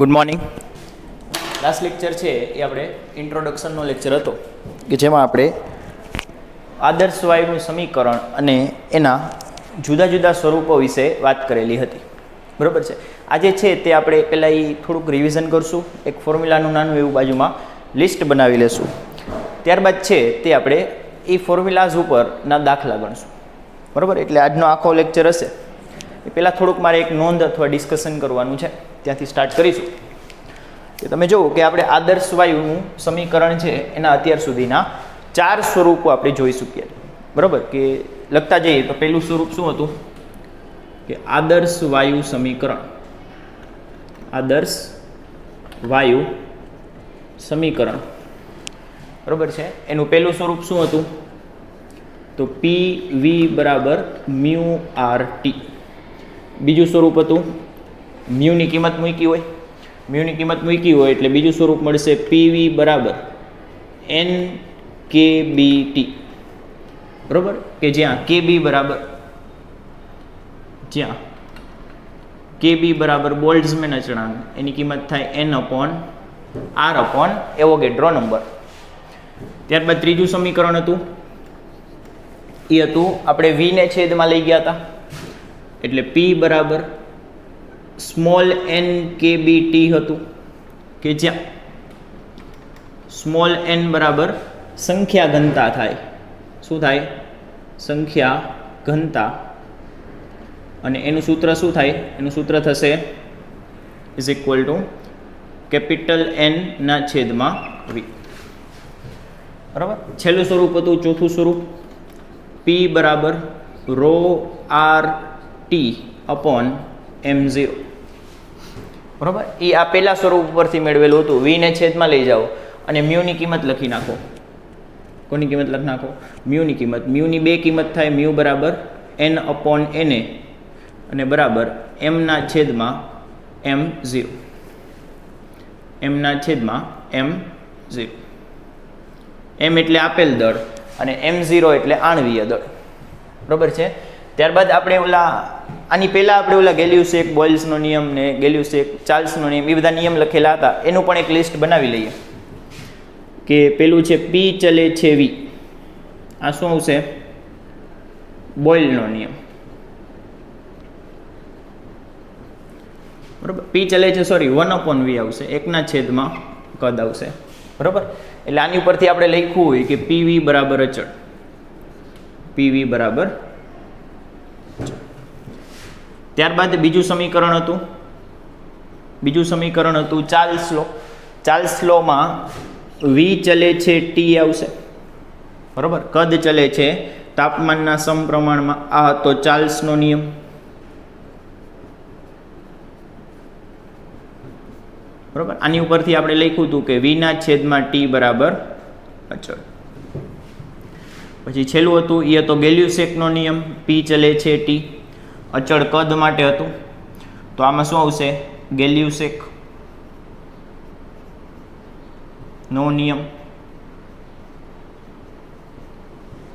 Good morning. Last lecture છે એ આપણે ઇન્ટ્રોડક્શનનો lecture હતો કે જેમાં આપણે આદર્શ વાયુનું સમીકરણ અને એના જુદા જુદા સ્વરૂપો વિશે વાત કરેલી હતી. બરાબર છે. આજે છે તે આપણે પહેલાં એ થોડુંક રિવિઝન કરશું, એક ફોર્મ્યુલાનું નાનું એવું બાજુમાં લિસ્ટ બનાવી લેશું. ત્યારબાદ છે તે આપણે એ ફોર્મ્યુલાઝ ઉપરના દાખલા ગણશું. બરાબર, એટલે આજનો આખો લેક્ચર હશે એ પહેલાં થોડુંક મારે એક નોંધ અથવા ડિસ્કશન કરવાનું છે, ત્યાંથી સ્ટાર્ટ કરીશું. કે તમે જુઓ કે આપણે આદર્શ વાયુનું સમીકરણ છે એના અત્યાર સુધીના 4 સ્વરૂપો આપણે જોઈ ચૂક્યા. બરાબર, કે લખતા જઈએ તો પહેલું સ્વરૂપ શું હતું કે આદર્શ વાયુ સમીકરણ. આદર્શ વાયુ સમીકરણ, બરાબર છે. એનું પહેલું સ્વરૂપ શું હતું તો PV બરાબર મ્યુ RT. બીજું સ્વરૂપ હતું મ્યુની કિંમત મૂકી હોય, મ્યુની કિંમત મૂકી હોય એટલે બીજું સ્વરૂપ મળશે PV બરાબર NKBT. બરાબર, કે જ્યાં KB બરાબર બોલ્ટ્ઝમેન અચળાંક, એની કિંમત થાય N/R/ એવોગેડ્રો નંબર. ત્યારબાદ ત્રીજું સમીકરણ હતું એ હતું આપણે V ને છેદમાં લઈ ગયા હતા એટલે P બરાબર સ્મોલ NKBT હતું, કે જ્યાં સ્મોલ n બરાબર સંખ્યા ઘનતા થાય. શું થાય? સંખ્યા ઘનતા. અને એનું સૂત્ર શું થાય? એનું સૂત્ર થશે is equal to capital N ના છેદમાં V. બરાબર. છેલ્લું સ્વરૂપ હતું ચોથું સ્વરૂપ P બરાબર ρRT અપોન M0. બરાબર, એ આ પહેલા સ્વરૂપ પરથી મેળવેલું હતું. V ને છેદમાં લઈ જાઓ અને મ્યુની કિંમત લખી નાખો. કોની કિંમત લખી નાખો? મ્યુની કિંમત. મ્યુની બે કિંમત થાય, મ્યુ બરાબર N/Na અને બરાબર M ના છેદમાં M0. M ના છેદમાં M0. M એટલે આપેલ દળ અને M0 એટલે આણવીય દળ. બરાબર છે. ત્યારબાદ આપણે આની પહેલાં આપણે ગેલિયુસેક બોયલ્સનો નિયમ ને ગેલિયુસેક ચાર્લ્સનો નિયમ એ બધા નિયમ લખેલા હતા. એનું પણ એક લિસ્ટ બનાવી લઈએ. કે પેલું છે P ચલે છે V. આ શું આવશે? બોયલનો નિયમ. બરાબર, P ચલે છે 1/V આવશે, 1/કદ આવશે. બરાબર, એટલે આની ઉપરથી આપણે લખ્યું હોય કે PV બરાબર અચળ. PV બરાબર. ત્યારબાદ બીજું સમીકરણ હતું ચાર્લ્સ લો. ચાર્લ્સ લોમાં V ચલે છે T આવશે. બરાબર, કદ ચલે છે તાપમાનના સમપ્રમાણમાં. આ હતો ચાર્લ્સનો નિયમ. બરાબર, આની ઉપરથી આપણે લખ્યું હતું કે V ના છેદમાં T બરાબર અચળ. પછી છેલ્લું હતું એ હતો ગેલિયુસેકનો નિયમ. P ચલે છે T અચળ કદ માટે હતું. તો આમાં શું આવશે? ગેલિયુસેક નો નિયમ.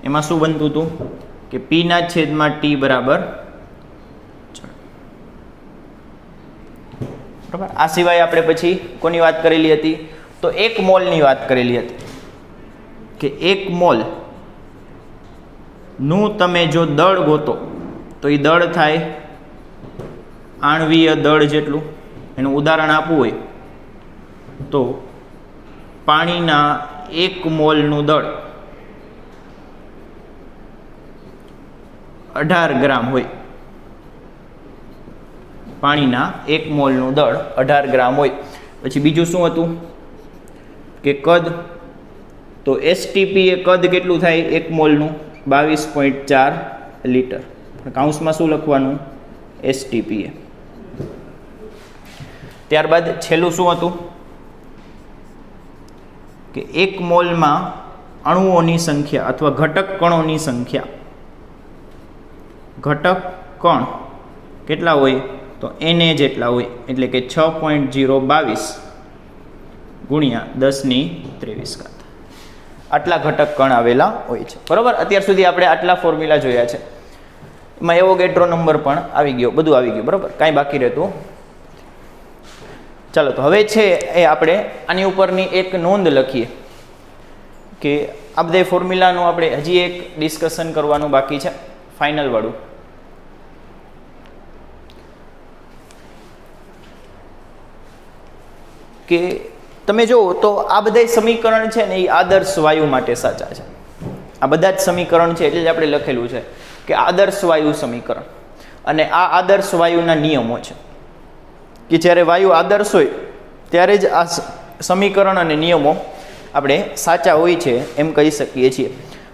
એમાં શું બનતું હતું કે P ના છેદમાં T બરાબર અચળ. બરાબર, આ સિવાય આપણે પછી કોની વાત કરેલી હતી તો 1 મોલની વાત કરેલી હતી કે 1 મોલ નું તમે જો દળ ગોતો તો એ દળ થાય આણવીય દળ જેટલું. એનું ઉદાહરણ આપવું હોય તો પાણીના 1 મોલનું દળ 18 ગ્રામ હોય. પાણીના 1 મોલનું દળ 18 ગ્રામ હોય. પછી બીજું શું હતું કે કદ. તો STP એ કદ કેટલું થાય 1 મોલનું? 22.4 લિટર. કાઉન્સમાં શું લખવાનું? STP એ. ત્યારબાદ છેલ્લું શું હતું કે 1 મોલમાં અણુઓની સંખ્યા અથવા ઘટક કણોની સંખ્યા. ઘટક કણ કેટલા હોય તો Na જેટલા હોય, એટલે કે 6.022 ગુણ્યા 10⁻23. આટલા ઘટક કણ આવેલા હોય છે. બરાબર, અત્યાર સુધી આપણે આટલા ફોર્મ્યુલા જોયા છે. એમાં એવોગેડ્રો નંબર પણ આવી ગયો, બધું આવી ગયું. બરાબર, કાંઈ બાકી રહેતું. ચાલો તો હવે છે એ આપણે આની ઉપરની એક નોંધ લખીએ કે આ બધા ફોર્મ્યુલાનું આપણે હજી એક ડિસ્કશન કરવાનું બાકી છે ફાઇનલ વાળું. કે તમે જુઓ તો આ બધા સમીકરણ છે ને એ આદર્શ વાયુ માટે સાચા છે. આ બધા જ સમીકરણ છે એટલે જ આપણે લખેલું છે કે આદર્શ વાયુ સમીકરણ, અને આ આદર્શ વાયુના નિયમો છે કે જ્યારે વાયુ આદર્શ હોય ત્યારે જ આ સમીકરણ અને નિયમો આપણે સાચા હોય છે એમ કહી શકીએ છીએ.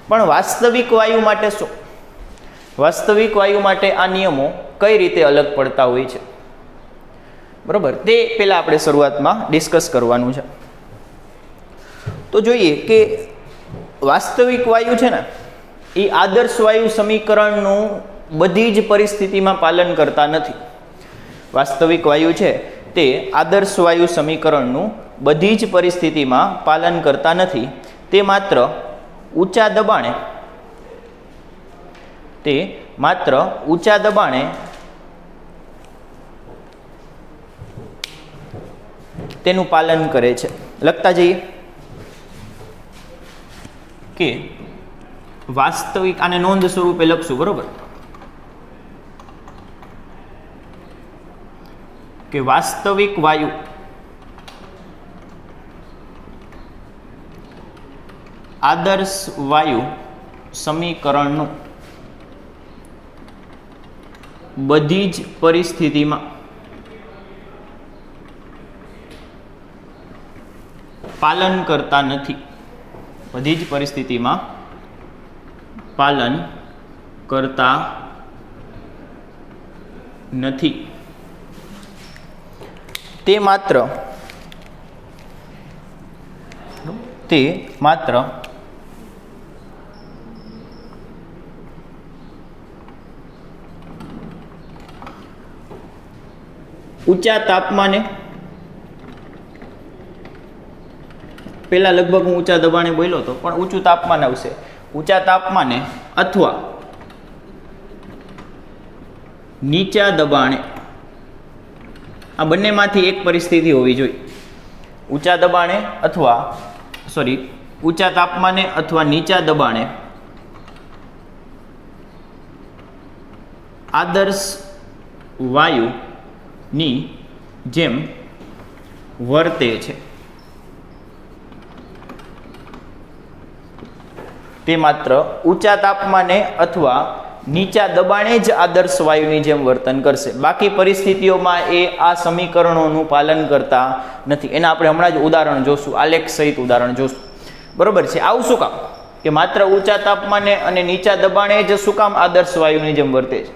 પણ વાસ્તવિક વાયુ માટે શું? વાસ્તવિક વાયુ માટે આ નિયમો કઈ રીતે અલગ પડતા હોય છે, બરાબર, તે પહેલાં આપણે શરૂઆતમાં ડિસ્કસ કરવાનું છે. તો જોઈએ કે વાસ્તવિક વાયુ છે ને એ આદર્શ વાયુ સમીકરણનું બધી જ પરિસ્થિતિમાં પાલન કરતા નથી. વાસ્તવિક વાયુ છે તે આદર્શ વાયુ સમીકરણનું બધી જ પરિસ્થિતિમાં પાલન કરતા નથી. તે માત્ર ઊંચા દબાણે તેનું પાલન કરે છે. લખતા જઈએ કે વાસ્તવિક, આને નોંધ સ્વરૂપે લખશું, બરોબર, કે વાસ્તવિક વાયુ આદર્શ વાયુ સમીકરણનું બધી જ પરિસ્થિતિમાં પાલન કરતા નથી. બધી જ પરિસ્થિતિમાં પાલન કરતા નથી. તે માત્ર ઊંચા તાપમાને, પહેલા લગભગ હું ઊંચા દબાણે બોલ્યો હતો પણ ઊંચું તાપમાન આવશે. ઊંચા તાપમાને અથવા નીચા દબાણે, આ બંનેમાંથી એક પરિસ્થિતિ હોવી જોઈએ. ઊંચા તાપમાને અથવા નીચા દબાણે આદર્શ વાયુની જેમ વર્તે છે. તે માત્ર ઊંચા તાપમાને અથવા નીચા દબાણે જ આદર્શ વાયુની જેમ વર્તન કરશે. બાકી પરિસ્થિતિઓમાં એ આ સમીકરણોનું પાલન કરતા નથી. એના આપણે હમણાં જ ઉદાહરણ જોશું, આલેખ સહિત ઉદાહરણ જોશું, બરોબર છે. આવું શું કામ કે માત્ર ઊંચા તાપમાને અને નીચા દબાણે જ શું કામ આદર્શ વાયુની જેમ વર્તે છે?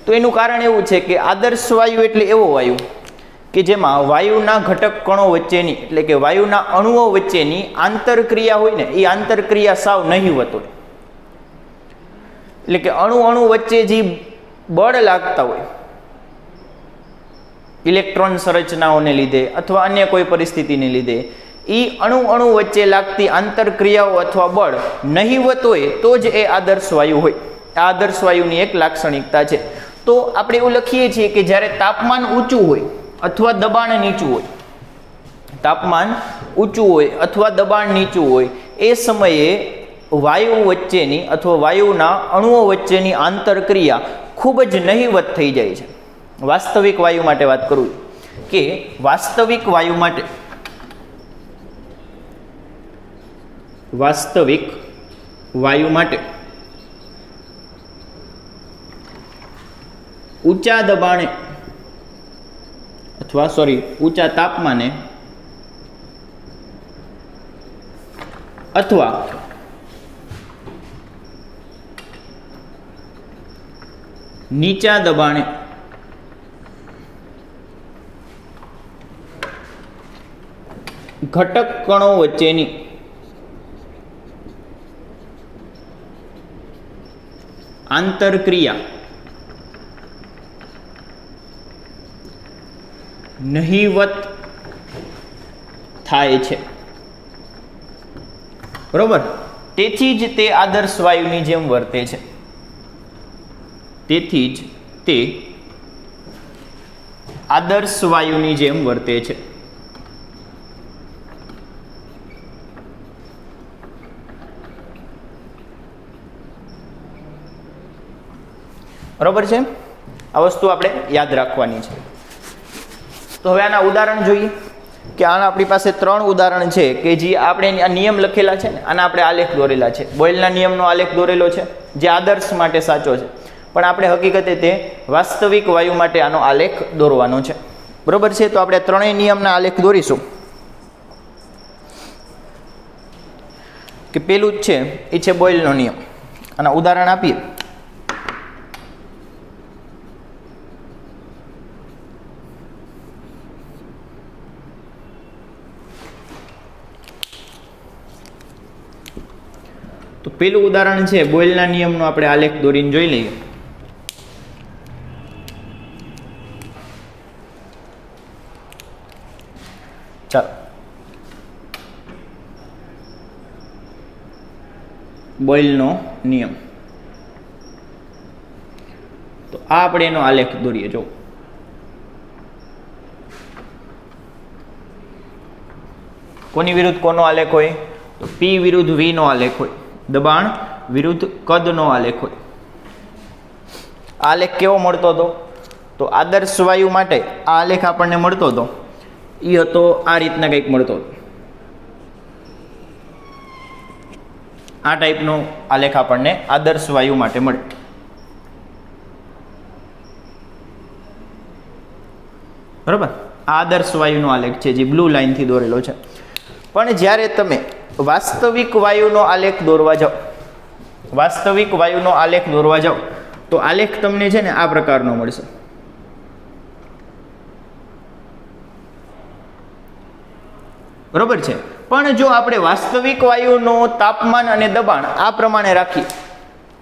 તો એનું કારણ એવું છે કે આદર્શ વાયુ એટલે એવો વાયુ કે જેમાં વાયુના ઘટક કણો વચ્ચેની, એટલે કે વાયુના અણુઓ વચ્ચેની આંતરક્રિયા હોય ને, એ આંતરક્રિયા સાવ નહિવત હોય. એટલે કે અણુ વચ્ચે જે બળ લાગતા હોય ઇલેક્ટ્રોન સંરચનાઓને લીધે અથવા અન્ય કોઈ પરિસ્થિતિને લીધે, એ અણુ વચ્ચે લાગતી આંતરક્રિયાઓ અથવા બળ નહિવત હોય તો જ એ આદર્શ વાયુ હોય. આ આદર્શ વાયુની એક લાક્ષણિકતા છે. તો આપણે એવું લખીએ છીએ કે જ્યારે તાપમાન ઊંચું હોય અથવા દબાણ નીચું હોય, તાપમાન ઊંચું હોય અથવા દબાણ નીચું હોય, એ સમયે વાયુ વચ્ચેની અથવા વાયુના અણુઓ વચ્ચેની આંતરક્રિયા ખૂબ જ નહિવત થઈ જાય છે. વાસ્તવિક વાયુ માટે વાત કરું કે વાસ્તવિક વાયુ માટે ઊંચા દબાણે અથવા ઊંચા તાપમાને અથવા નીચા દબાણે ઘટક કણો વચ્ચેની આંતરક્રિયા નહિવત થાય છે, બરોબર. તેથી જ તે આદર્શ વાયુની જેમ વર્તે છે. તેથી જ તે આદર્શ વાયુની જેમ વર્તે છે. બરાબર છે, આ વસ્તુ આપણે યાદ રાખવાની છે. તો હવે આના ઉદાહરણ જોઈએ કે આના આપણી પાસે 3 ઉદાહરણ છે કે જે આપણે આ નિયમ લખેલા છે ને આના આપણે આલેખ દોરેલા છે. બોયલના નિયમનો આલેખ દોરેલો છે જે આદર્શ માટે સાચો છે, પણ આપણે હકીકતે તે વાસ્તવિક વાયુ માટે આનો આલેખ દોરવાનો છે. બરાબર છે, તો આપણે 3 નિયમના આલેખ દોરીશું. કે પેલું જ છે એ છે બોયલનો નિયમ. આના ઉદાહરણ આપીએ. તો પેલું ઉદાહરણ છે બોયલના નિયમનો આપણે આલેખ દોરીને જોઈ લઈએ. ચાલો, બોયલનો નિયમ. તો આ આપણે એનો આલેખ દોરીએ. જો કોની વિરુદ્ધ કોનો આલેખ હોય? તો P વિરુદ્ધ V નો આલેખ હોય, દબાણ વિરુદ્ધ કદનો આલેખ હોય. આલેખ કેવો મળતો હતો? તો આદર્શ વાયુ માટે આ આલેખ આપણને મળતો હતો એ હતો આ રીતના કંઈક મળતો હતો. આ ટાઈપનો આલેખ આપણને આદર્શ વાયુ માટે મળે. બરાબર, આ આદર્શ વાયુનો આલેખ છે જે બ્લુ લાઇનથી દોરેલો છે. પણ જ્યારે તમે વાસ્તવિક વાયુનો આલેખ દોરવા જાઓ, વાસ્તવિક વાયુનો આલેખ દોરવા જાઓ તો આલેખ તમને છે ને આ પ્રકારનો મળશે. બરોબર છે, પણ જો આપણે વાસ્તવિક વાયુનો તાપમાન અને દબાણ આ પ્રમાણે રાખીએ,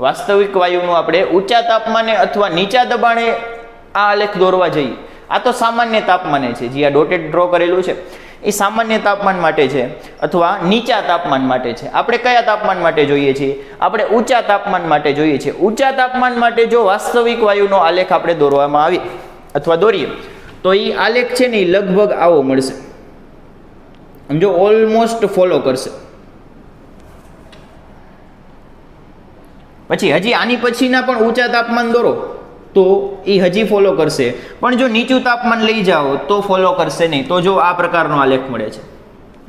વાસ્તવિક વાયુનું આપણે ઊંચા તાપમાને અથવા નીચા દબાણે આ આલેખ દોરવા જઈએ, આ તો સામાન્ય તાપમાને છે, જે આ ડોટેડ ડ્રો કરેલું છે એ સામાન્ય તાપમાન માટે છે અથવા નીચા તાપમાન માટે છે. આપણે કયા તાપમાન માટે જોઈએ છીએ? આપણે ઊંચા તાપમાન માટે જોઈએ છીએ. ઊંચા તાપમાન માટે જો વાસ્તવિક વાયુનો આલેખ આપણે દોરવામાં આવે અથવા દોરીએ તો એ આલેખ છે ને એ લગભગ આવો મળશે. સમજો, ઓલમોસ્ટ ફોલો કરશે. પછી હજી આની પછીના પણ ઊંચા તાપમાન દોરો તો એ હજી ફોલો કરશે, પણ જો નીચું તાપમાન લઈ જાઓ તો ફોલો કરશે નહીં. તો જો આ પ્રકારનો આલેખ મળે છે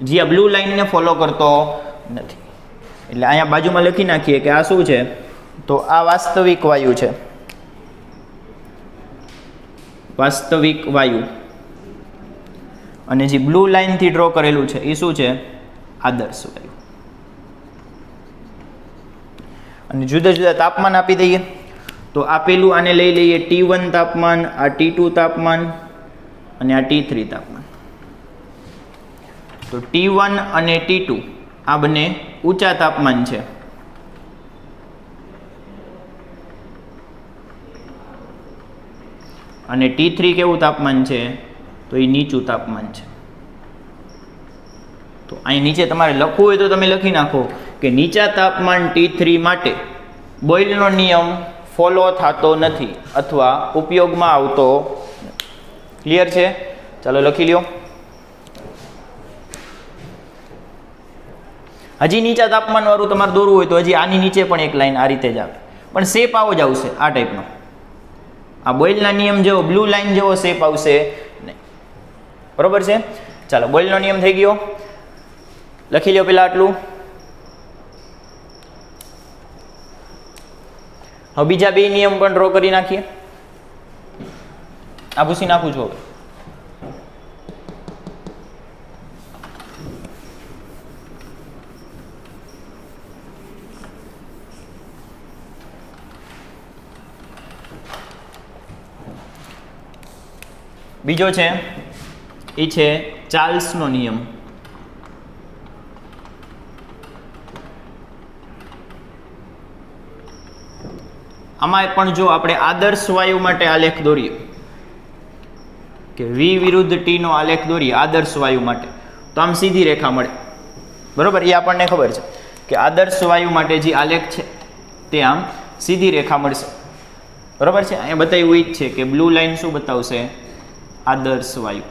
જે આ બ્લુ લાઇનને ફોલો કરતો નથી. એટલે અહીંયા બાજુમાં લખી નાખીએ કે આ શું છે? તો આ વાસ્તવિક વાયુ છે. વાસ્તવિક વાયુ. અને જે બ્લુ લાઇનથી ડ્રો કરેલું છે એ શું છે? આદર્શ વાયુ. અને જુદા જુદા તાપમાન આપી દઈએ. તો આપેલું આને લઈ લઈએ T1 તાપમાન, આ T2 તાપમાન અને આ T3 તાપમાન. તો T1 અને T2 આ બંને ઊંચા તાપમાન છે. અને T3 કેવું તાપમાન છે? તો એ નીચું તાપમાન છે. તો અહીં નીચે તમારે લખવું હોય તો તમે લખી નાખો કે નીચા તાપમાન T3 માટે બોયલનો નિયમ ફોલો થતો નથી અથવા ઉપયોગમાં આવતો. ક્લિયર છે? ચાલો લખી લ્યો. હજી નીચા તાપમાન વાળું તમારે દોરવું હોય તો હજી આની નીચે પણ એક લાઈન આ રીતે જ આવે, પણ શેપ આવો જ આવશે આ ટાઈપનો. આ બોયલના નિયમ જેવો બ્લુ લાઈન જેવો શેપ આવશે નહીં. બરોબર છે? ચાલો, બોયલનો નિયમ થઈ ગયો. લખી લ્યો પેલા આટલું. હવે બીજા બે નિયમ પણ ડ્રો કરી નાખીએ. આ ભૂસી નાખું છું હવે. બીજો છે એ છે ચાર્લ્સનો નિયમ. આમાં પણ જો આપણે આદર્શ વાયુ માટે આલેખ દોરીએ કે V વિરુદ્ધ T નો આલેખ દોરીએ આદર્શ વાયુ માટે તો આમ સીધી રેખા મળે. બરોબર, એ આપણને ખબર છે કે આદર્શ વાયુ માટે જે આલેખ છે તે આમ સીધી રેખા મળશે. બરોબર છે? અહીંયા બતાવ્યું એ જ છે કે બ્લુ લાઇન શું બતાવશે? આદર્શ વાયુ.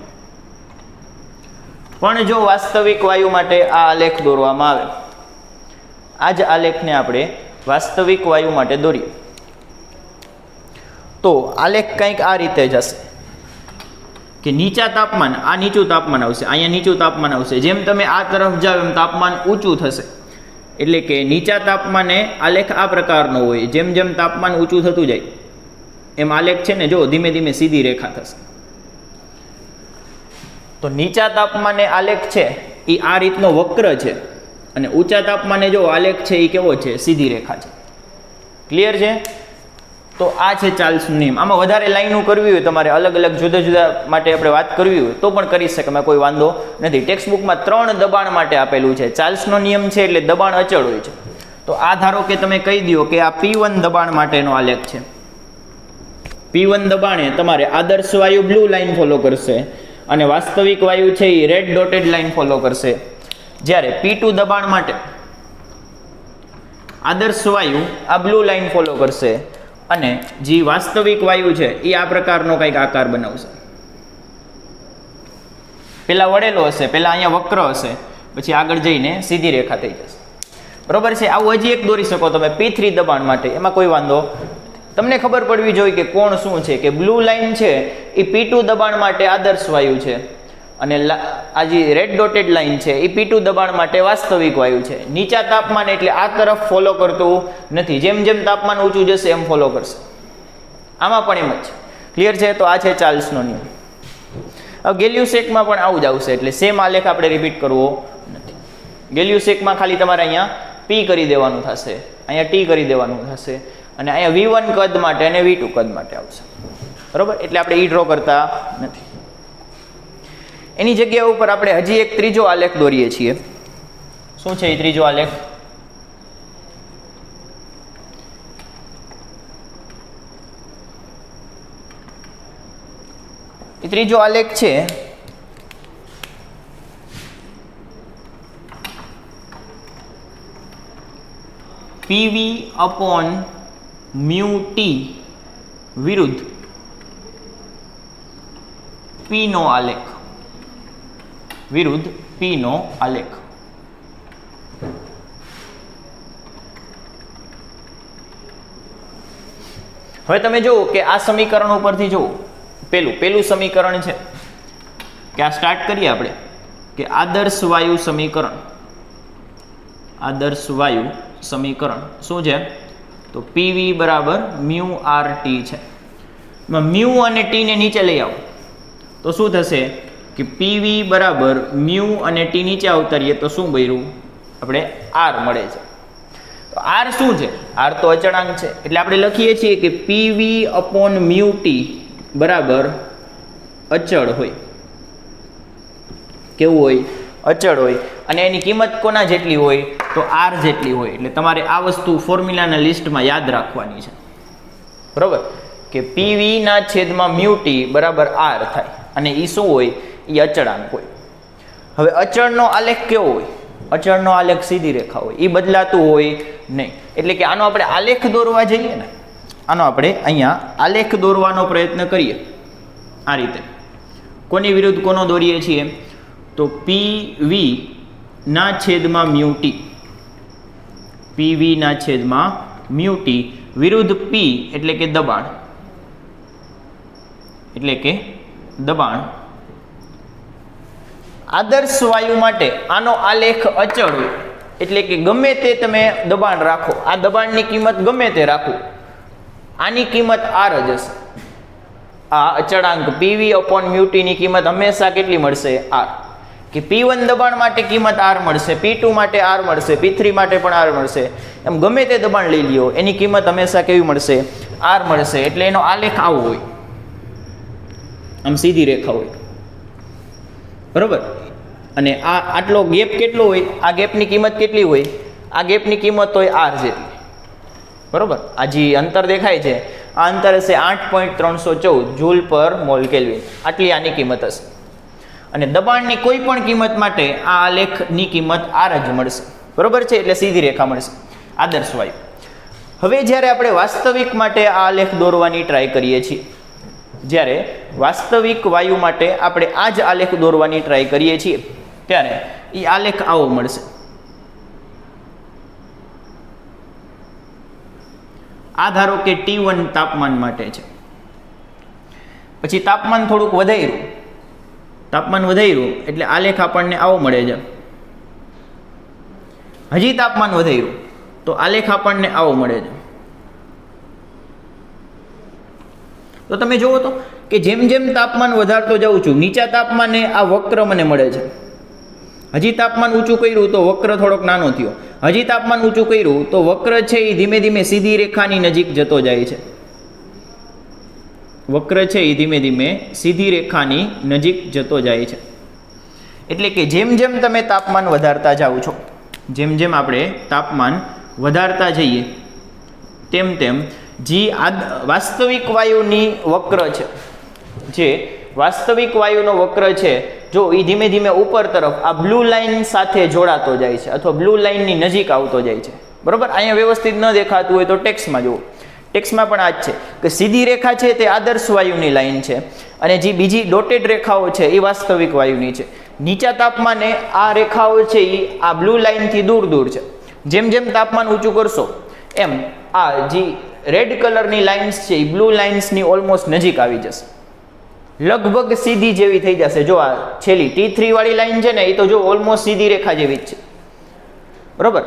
પણ જો વાસ્તવિક વાયુ માટે આ આલેખ દોરવામાં આવે, આ જ આલેખને આપણે વાસ્તવિક વાયુ માટે દોરીએ તો આલેખ કંઈક આ રીતે જશે કે નીચા તાપમાન, આ નીચું તાપમાન આવશે, અહીંયા નીચું તાપમાન આવશે. જેમ તમે આ તરફ જાઓ એમ તાપમાન ઊંચું થશે. એટલે કે નીચા તાપમાને આલેખ આ પ્રકારનો હોય. જેમ જેમ તાપમાન ઊંચું થતું જાય એમ આલેખ છે ને જો ધીમે ધીમે સીધી રેખા થશે. તો નીચા તાપમાને આલેખ છે એ આ રીતનો વક્ર છે, અને ઊંચા તાપમાને જો આલેખ છે એ કેવો છે? સીધી રેખા છે. ક્લિયર છે? તો આ છે ચાર્લ્સનો નિયમ. આમાં વધારે લાઈનો કરવી હોય તમારે, અલગ અલગ જુદા જુદા માટે આપણે વાત કરવી હોય તો પણ કરી શકે, કોઈ વાંધો નથી. ટેક્સ્ટ બુકમાં 3 દબાણ માટે આપેલું છે. ચાર્લ્સનો નિયમ છે એટલે દબાણ અચળ હોય છે. તો આ ધારો કે તમે કહી દો કે આ P1 દબાણ માટેનો આલેખ છે. P1 દબાણે તમારે આદર્શ વાયુ બ્લુ લાઈન ફોલો કરશે અને વાસ્તવિક વાયુ છે એ રેડ ડોટેડ લાઈન ફોલો કરશે. જ્યારે P2 દબાણ માટે આદર્શ વાયુ આ બ્લુ લાઈન ફોલો કરશે અને જે વાસ્તવિક વાયુ છે એ આ પ્રકારનો કંઈક આકાર બનાવશે. પેલા વળેલો હશે, પેલા અહીંયા વક્ર હશે, પછી આગળ જઈને સીધી રેખા થઈ જશે. બરોબર છે? આવું હજી એક દોરી શકો તમે P3 દબાણ માટે, એમાં કોઈ વાંધો. તમને ખબર પડવી જોઈએ કે કોણ શું છે. કે બ્લુ લાઈન છે એ P2 દબાણ માટે આદર્શ વાયુ છે અને આ જે રેડ ડોટેડ લાઈન છે એ P2 દબાણ માટે વાસ્તવિક વાયુ છે. નીચા તાપમાન એટલે આ તરફ ફોલો કરતું નથી, જેમ જેમ તાપમાન ઊંચું જશે એમ ફોલો કરશે. આમાં પણ એમ જ છે. ક્લિયર છે? તો આ છે ચાર્લ્સનો નિયમ. હવે ગેલિયસ એકમાં પણ આવું જ આવશે, એટલે સેમ આલેખ આપણે રિપીટ કરવો નથી. ગેલિયસ એકમાં ખાલી તમારે અહીંયા P કરી દેવાનું થશે, અહીંયા T કરી દેવાનું થશે, અને અહીંયા V1 કદ માટે અને V2 કદ માટે આવશે. બરોબર? એટલે આપણે ઈ ડ્રો કરતા નથી. એની જગ્યા ઉપર આપણે હજી એક ત્રીજો આલેખ દોરીએ છીએ. શું છે એ ત્રીજો આલેખ? એ ત્રીજો આલેખ છે PV upon mu T વિરુદ્ધ P નો આલેખ, વિરુદ્ધ P નો આલેખ. હવે તમે જુઓ કે આ સમીકરણ ઉપરથી જુઓ, પેલું સમીકરણ છે કે આ સ્ટાર્ટ કરીએ આપણે કે આદર્શ વાયુ સમીકરણ. આદર્શ વાયુ સમીકરણ શું છે? તો PV બરાબર mu RT છે. mu અને T ને નીચે લઈ આવો તો શું થશે કે PV બરાબર mu અને T નીચે અવતરીએ તો શું બન્યું? આપણે R મળે છે. તો R શું છે? R તો અચળાંક છે, એટલે આપણે લખીએ છીએ કે PV upon mu T બરાબર અચળ હોય. કેવું હોય? અચળ હોય. અને એની કિંમત કોના જેટલી હોય? તો R જેટલી હોય. એટલે તમારે આ વસ્તુ ફોર્મ્યુલાના લિસ્ટમાં યાદ રાખવાની છે. બરોબર? કે PV ના છેદમાં mu T બરાબર R થાય, અને એ શું હોય? એ અચળાંક હોય. હવે અચળનો આલેખ કેવો હોય? અચળનો આલેખ સીધી રેખા હોય, એ બદલાતું હોય નહીં. એટલે કે આનો આપણે આલેખ દોરવા જઈએ ને, આનો આપણે અહીંયા આલેખ દોરવાનો પ્રયત્ન કરીએ આ રીતે. કોની વિરુદ્ધ કોનો દોરીએ છીએ? તો PV ના છેદમાં mu T, PV ના છેદમાં mu T વિરુદ્ધ P એટલે કે દબાણ, એટલે કે દબાણ. આદર્શ વાયુ માટે આનો આલેખ અચળ હોય, એટલે કે ગમે તે તમે દબાણ રાખો, આ દબાણની કિંમત ગમે તે રાખો, આની કિંમત R જ હશે. આ અચળાંક PV upon mu T ની કિંમત હંમેશા કેટલી મળશે? R. કે P1 દબાણ માટે કિંમત R મળશે, P2 માટે R મળશે, P3 માટે પણ R મળશે. એમ ગમે તે દબાણ લઈ લ્યો એની કિંમત હંમેશા કેવી મળશે? R મળશે. એટલે એનો આલેખ આવો હોય, આમ સીધી રેખા હોય. બરોબર? અને આ આટલો ગેપ કેટલો હોય? આ ગેપની કિંમત કેટલી હોય? આ ગેપની કિંમત હોય R જેટલી. બરોબર? આ જે અંતર દેખાય છે આ અંતર હશે 8.314 જૂલ પર મોલ કેલ્વિન. આટલી આની કિંમત હશે. અને દબાણની કોઈ પણ કિંમત માટે આ આલેખની કિંમત R જ મળશે. બરોબર છે? એટલે સીધી રેખા મળશે આદર્શ વાયુ. હવે જ્યારે આપણે વાસ્તવિક માટે આ આલેખ દોરવાની ટ્રાય કરીએ છીએ, જ્યારે વાસ્તવિક વાયુ માટે આપણે આ જ આલેખ દોરવાની ટ્રાય કરીએ છીએ ત્યારે એ આલેખ આવો મળશે. આ ધારો કે T1 તાપમાન માટે છે. પછી તાપમાન થોડુંક વધાર્યું એટલે આલેખ આપણને આવો મળે છે. હજી તાપમાન વધાર્યું તો આલેખ આપણને આવો મળે છે. તો તમે જુઓ તો કે જેમ જેમ તાપમાન વધારતો જાઉં છું નીચા તાપમાને આ વક્ર મને મળે છે. હજી તાપમાન ઊંચું કર્યું તો વક્ર થોડોક નાનો થયો. હજી તાપમાન ઊંચું કર્યું તો વક્ર છે એ ધીમે ધીમે સીધી રેખાની નજીક જતો જાય છે. વક્ર છે એ ધીમે ધીમે સીધી રેખાની નજીક જતો જાય છે. એટલે કે જેમ જેમ તમે તાપમાન વધારતા જાઓ છો, જેમ જેમ આપણે તાપમાન વધારતા જઈએ તેમ તેમ વાસ્તવિક વાયુની વક્ર છે, જે વાસ્તવિક વાયુનો વક્ર છે, જો એ ધીમે ધીમે ઉપર તરફ આ બ્લુ લાઇન સાથે જોડાતો જાય છે અથવા બ્લુ લાઇનની નજીક આવતો જાય છે. બરોબર, અહીંયા વ્યવસ્થિત ન દેખાતું હોય તો ટેક્સ્ટમાં જુઓ. ટેક્સ્ટમાં પણ આ જ છે કે સીધી રેખા છે તે આદર્શ વાયુની લાઇન છે અને જે બીજી ડોટેડ રેખાઓ છે એ વાસ્તવિક વાયુની છે. નીચા તાપમાને આ રેખાઓ છે એ આ બ્લુ લાઇનથી દૂર દૂર છે. જેમ જેમ તાપમાન ઊંચું કરશો એમ આ જે રેડ કલરની લાઇન્સ છે એ બ્લુ લાઇન્સની ઓલમોસ્ટ નજીક આવી જશે, લગભગ સીધી જેવી થઈ જશે. જો આ છેલ્લી T3 વાળી લાઇન છે ને એ તો જો ઓલમોસ્ટ સીધી રેખા જેવી જ છે. બરોબર,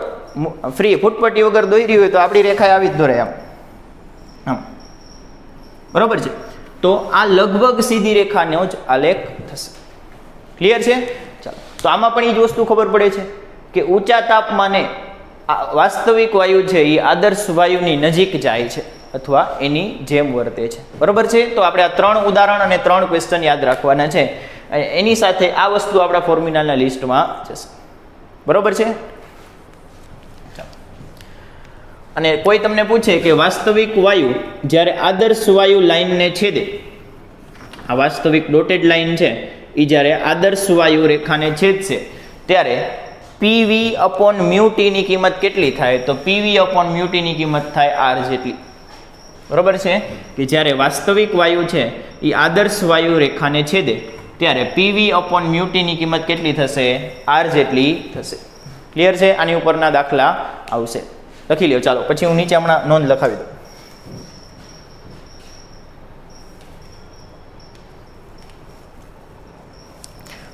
ફ્રી ફૂટપટ્ટી વગર દોરી હોય તો આપણી રેખા આવી જ દોરે આમ. બરોબર છે, તો આ લગભગ સીધી રેખાનો જ આલેખ થશે. ક્લિયર છે? ચાલો, તો આમાં પણ એ જ વસ્તુ ખબર પડે છે કે ઊંચા તાપમાને વાસ્તવિક વાયુ છે એ આદર્શ વાયુની નજીક જાય છે અથવા એની જેમ વર્તે છે. બરોબર છે, તો આપણે આ 3 ઉદાહરણ અને 3 ક્વેશ્ચન યાદ રાખવાના છે. એની સાથે આ વસ્તુ આપણા ફોર્મ્યુલાના લિસ્ટમાં જશે. બરોબર છે? અને કોઈ તમને પૂછે કે વાસ્તવિક વાયુ જ્યારે આદર્શ વાયુ લાઇનને છેદે, આ વાસ્તવિક ડોટેડ લાઇન છે એ જ્યારે આદર્શ વાયુ રેખાને છેદશે ત્યારે PV/μT ની કિંમત કેટલી થાય? તો PV/μT ની કિંમત થાય R જેટલી. બરોબર છે, કે જ્યારે વાસ્તવિક વાયુ છે એ આદર્શ વાયુ રેખાને છેદે ત્યારે PV/μT ની કિંમત કેટલી થશે? R જેટલી થશે. ક્લિયર છે? આની ઉપરના દાખલા આવશે. લખી લ્યો. ચાલો, પછી હું નીચે હમણાં નોંધ લખાવી દઉં.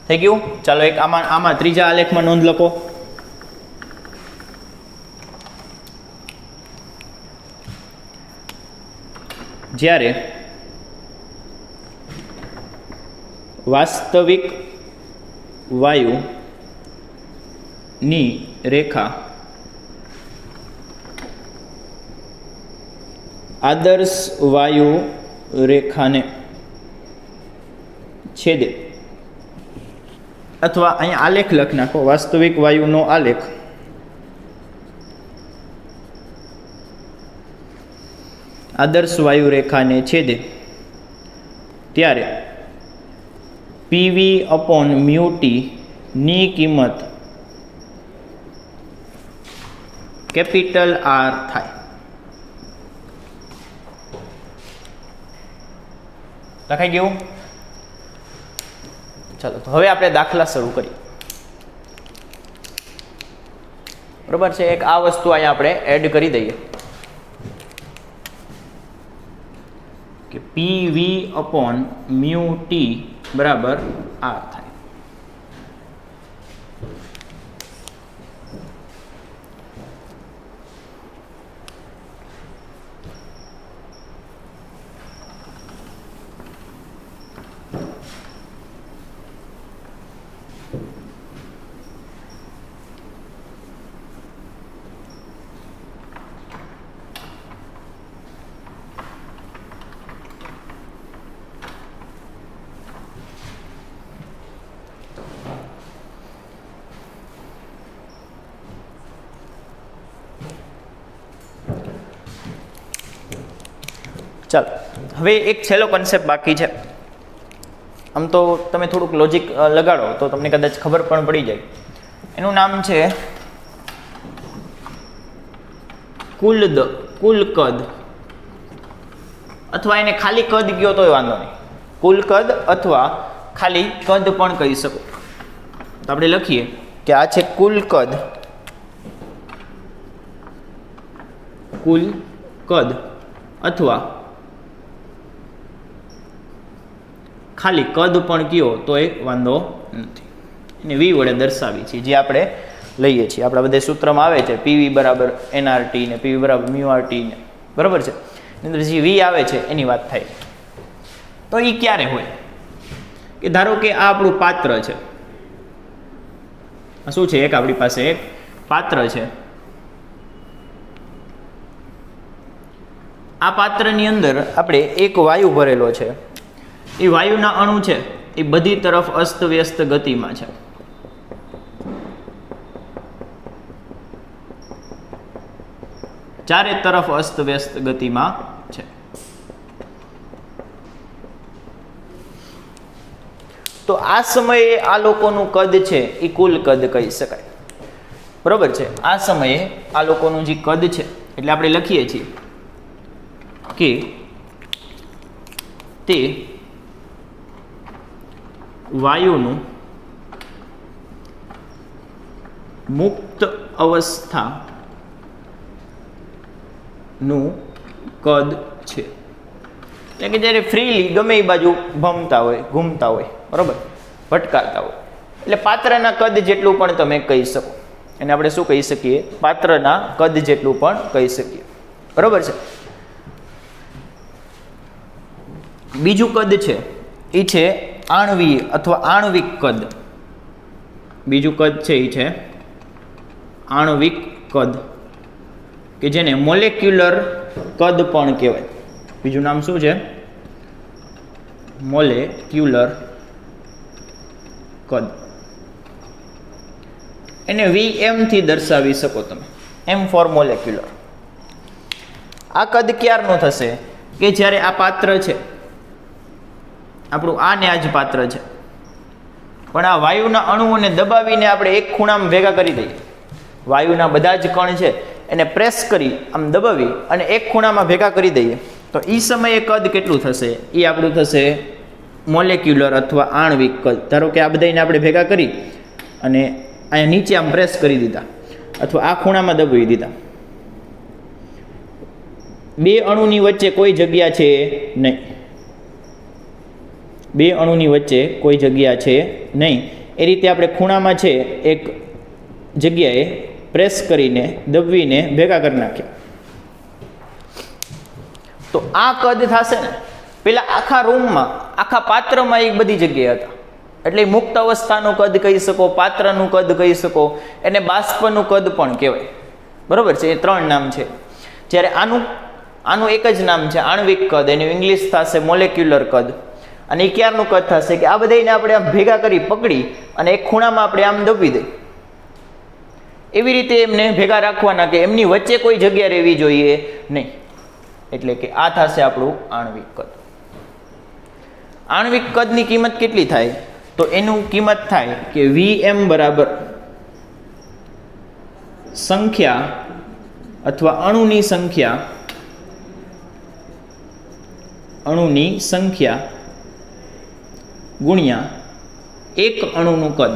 થઈ ગયું? ચાલો, એક આમાં ત્રીજા આલેખમાં નોંધ લખો. જ્યારે વાસ્તવિક વાયુની રેખા આદર્શ વાયુ રેખાને છેદે, અથવા અહીંયા આલેખ લખ નાખો, વાસ્તવિક વાયુનો આલેખ આદર્શ વાયુ રેખાને છેદે ત્યારે PV/μT ની કિંમત કેપિટલ R થાય. લખાઈ ગયું? ચાલો, તો હવે આપણે દાખલા શરૂ કરીએ. બરોબર છે, એક આ વસ્તુ અહીંયા આપણે એડ કરી દઈએ કે PV/μT બરાબર R થાય. ચાલો, હવે એક છેલ્લો કન્સેપ્ટ બાકી છે. આમ તો તમે થોડુંક લોજિક લગાડો તો તમને કદાચ ખબર પણ પડી જાય. એનું નામ છે કુલ કદ, અથવા એને ખાલી કદ ગયો તોય વાંધો નહીં. કુલ કદ અથવા ખાલી કદ પણ કહી શકો. તો આપણે લખીએ કે આ છે કુલ કદ અથવા ખાલી કદ પણ કયો તો એ વાંધો નથી. એને વી વડે દર્શાવી છીએ, જે આપણે લઈએ છીએ. આપણા બધા સૂત્રમાં આવે છે પીવી બરાબર એનઆરટી ને પીવી બરાબર મ્યુઆરટી ને, બરાબર છે. અંદર જે વી આવે છે એની વાત થાય. તો એ ક્યારે હોય કે ધારો કે આ આપણું પાત્ર છે. આ શું છે? એક આપણી પાસે એક પાત્ર છે. આ પાત્રની અંદર આપણે એક વાયુ ભરેલો છે. એ વાયુના અણુ છે એ બધી તરફ અસ્તવ્યસ્ત ગતિમાં છે. ચારે તરફ અસ્તવ્યસ્ત ગતિમાં છે. તો આ સમયે આ લોકોનું કદ છે એ કુલ કદ કહી શકાય. બરોબર છે. આ સમયે આ લોકોનું જે કદ છે એટલે આપણે લખીએ છીએ કે તે વાયુનું મુક્ત અવસ્થાનું કદ છે. એટલે કે જ્યારે ફ્રીલી ગમે એ બાજુ ભમતા હોય, ઘૂમતા હોય, બરોબર, ભટકાતા હોય, એટલે પાત્રના કદ જેટલું પણ તમે કહી શકો. એને આપણે શું કહી શકીએ? પાત્રના કદ જેટલું પણ કહી શકીએ. બરોબર છે. બીજું કદ છે એ છે આણ્વીય અથવા આણ્વિક કદ. બીજું કદ છે એ છે આણ્વિક કદ, કે જેને મોલેક્યુલર કદ પણ કહેવાય. બીજું નામ શું છે? મોલેક્યુલર કદ. એને VM થી દર્શાવી શકો તમે, M ફોર મોલેક્યુલર. આ કદ ક્યારનું થશે? કે જ્યારે આ પાત્ર છે આપણું, આ ને આ જ પાત્ર છે, પણ આ વાયુના અણુઓને દબાવીને આપણે એક ખૂણામાં ભેગા કરી દઈએ. વાયુના બધા જ કણ છે એને પ્રેસ કરી આમ દબાવી અને એક ખૂણામાં ભેગા કરી દઈએ, તો એ સમયે કદ કેટલું થશે? એ આપણું થશે મોલેક્યુલર અથવા આણ્વિક કદ. ધારો કે આ બધાને આપણે ભેગા કરી અને અહીંયા નીચે આમ પ્રેસ કરી દીધા અથવા આ ખૂણામાં દબાવી દીધા. બે અણુની વચ્ચે કોઈ જગ્યા છે નહીં. બે અણુની વચ્ચે કોઈ જગ્યા છે નહીં. એ રીતે આપણે ખૂણામાં છે એક જગ્યાએ પ્રેસ કરીને દબવીને ભેગા કરી નાખ્યા. તો આ કદ થશે ને. પેલા આખા રૂમમાં, આખા પાત્રમાં એક બધી જગ્યાએ હતા, એટલે મુક્ત અવસ્થાનું કદ કહી શકો, પાત્રનું કદ કહી શકો, એને બાષ્પનું કદ પણ કહેવાય. બરોબર છે. એ ત્રણ નામ છે. જ્યારે આનું એક જ નામ છે આણ્વિક કદ, એનું ઇંગ્લિશ થશે મોલેક્યુલર કદ. અને એ ક્યારનું કદ થશે? કે આ બધાને આપણે આમ ભેગા કરી પકડી અને એક ખૂણામાં આપણે આમ દબી દઈએ. એવી રીતે એમને ભેગા રાખવાના કે એમની વચ્ચે કોઈ જગ્યા રહેવી જોઈએ નહીં. એટલે કે આ થશે આપણું આણ્વિક કદ. આણ્વિક કદની કિંમત કેટલી થાય? તો એનું કિંમત થાય કે VM બરાબર સંખ્યા અથવા અણુની સંખ્યા ગુણ્યા એક અણુનું કદ.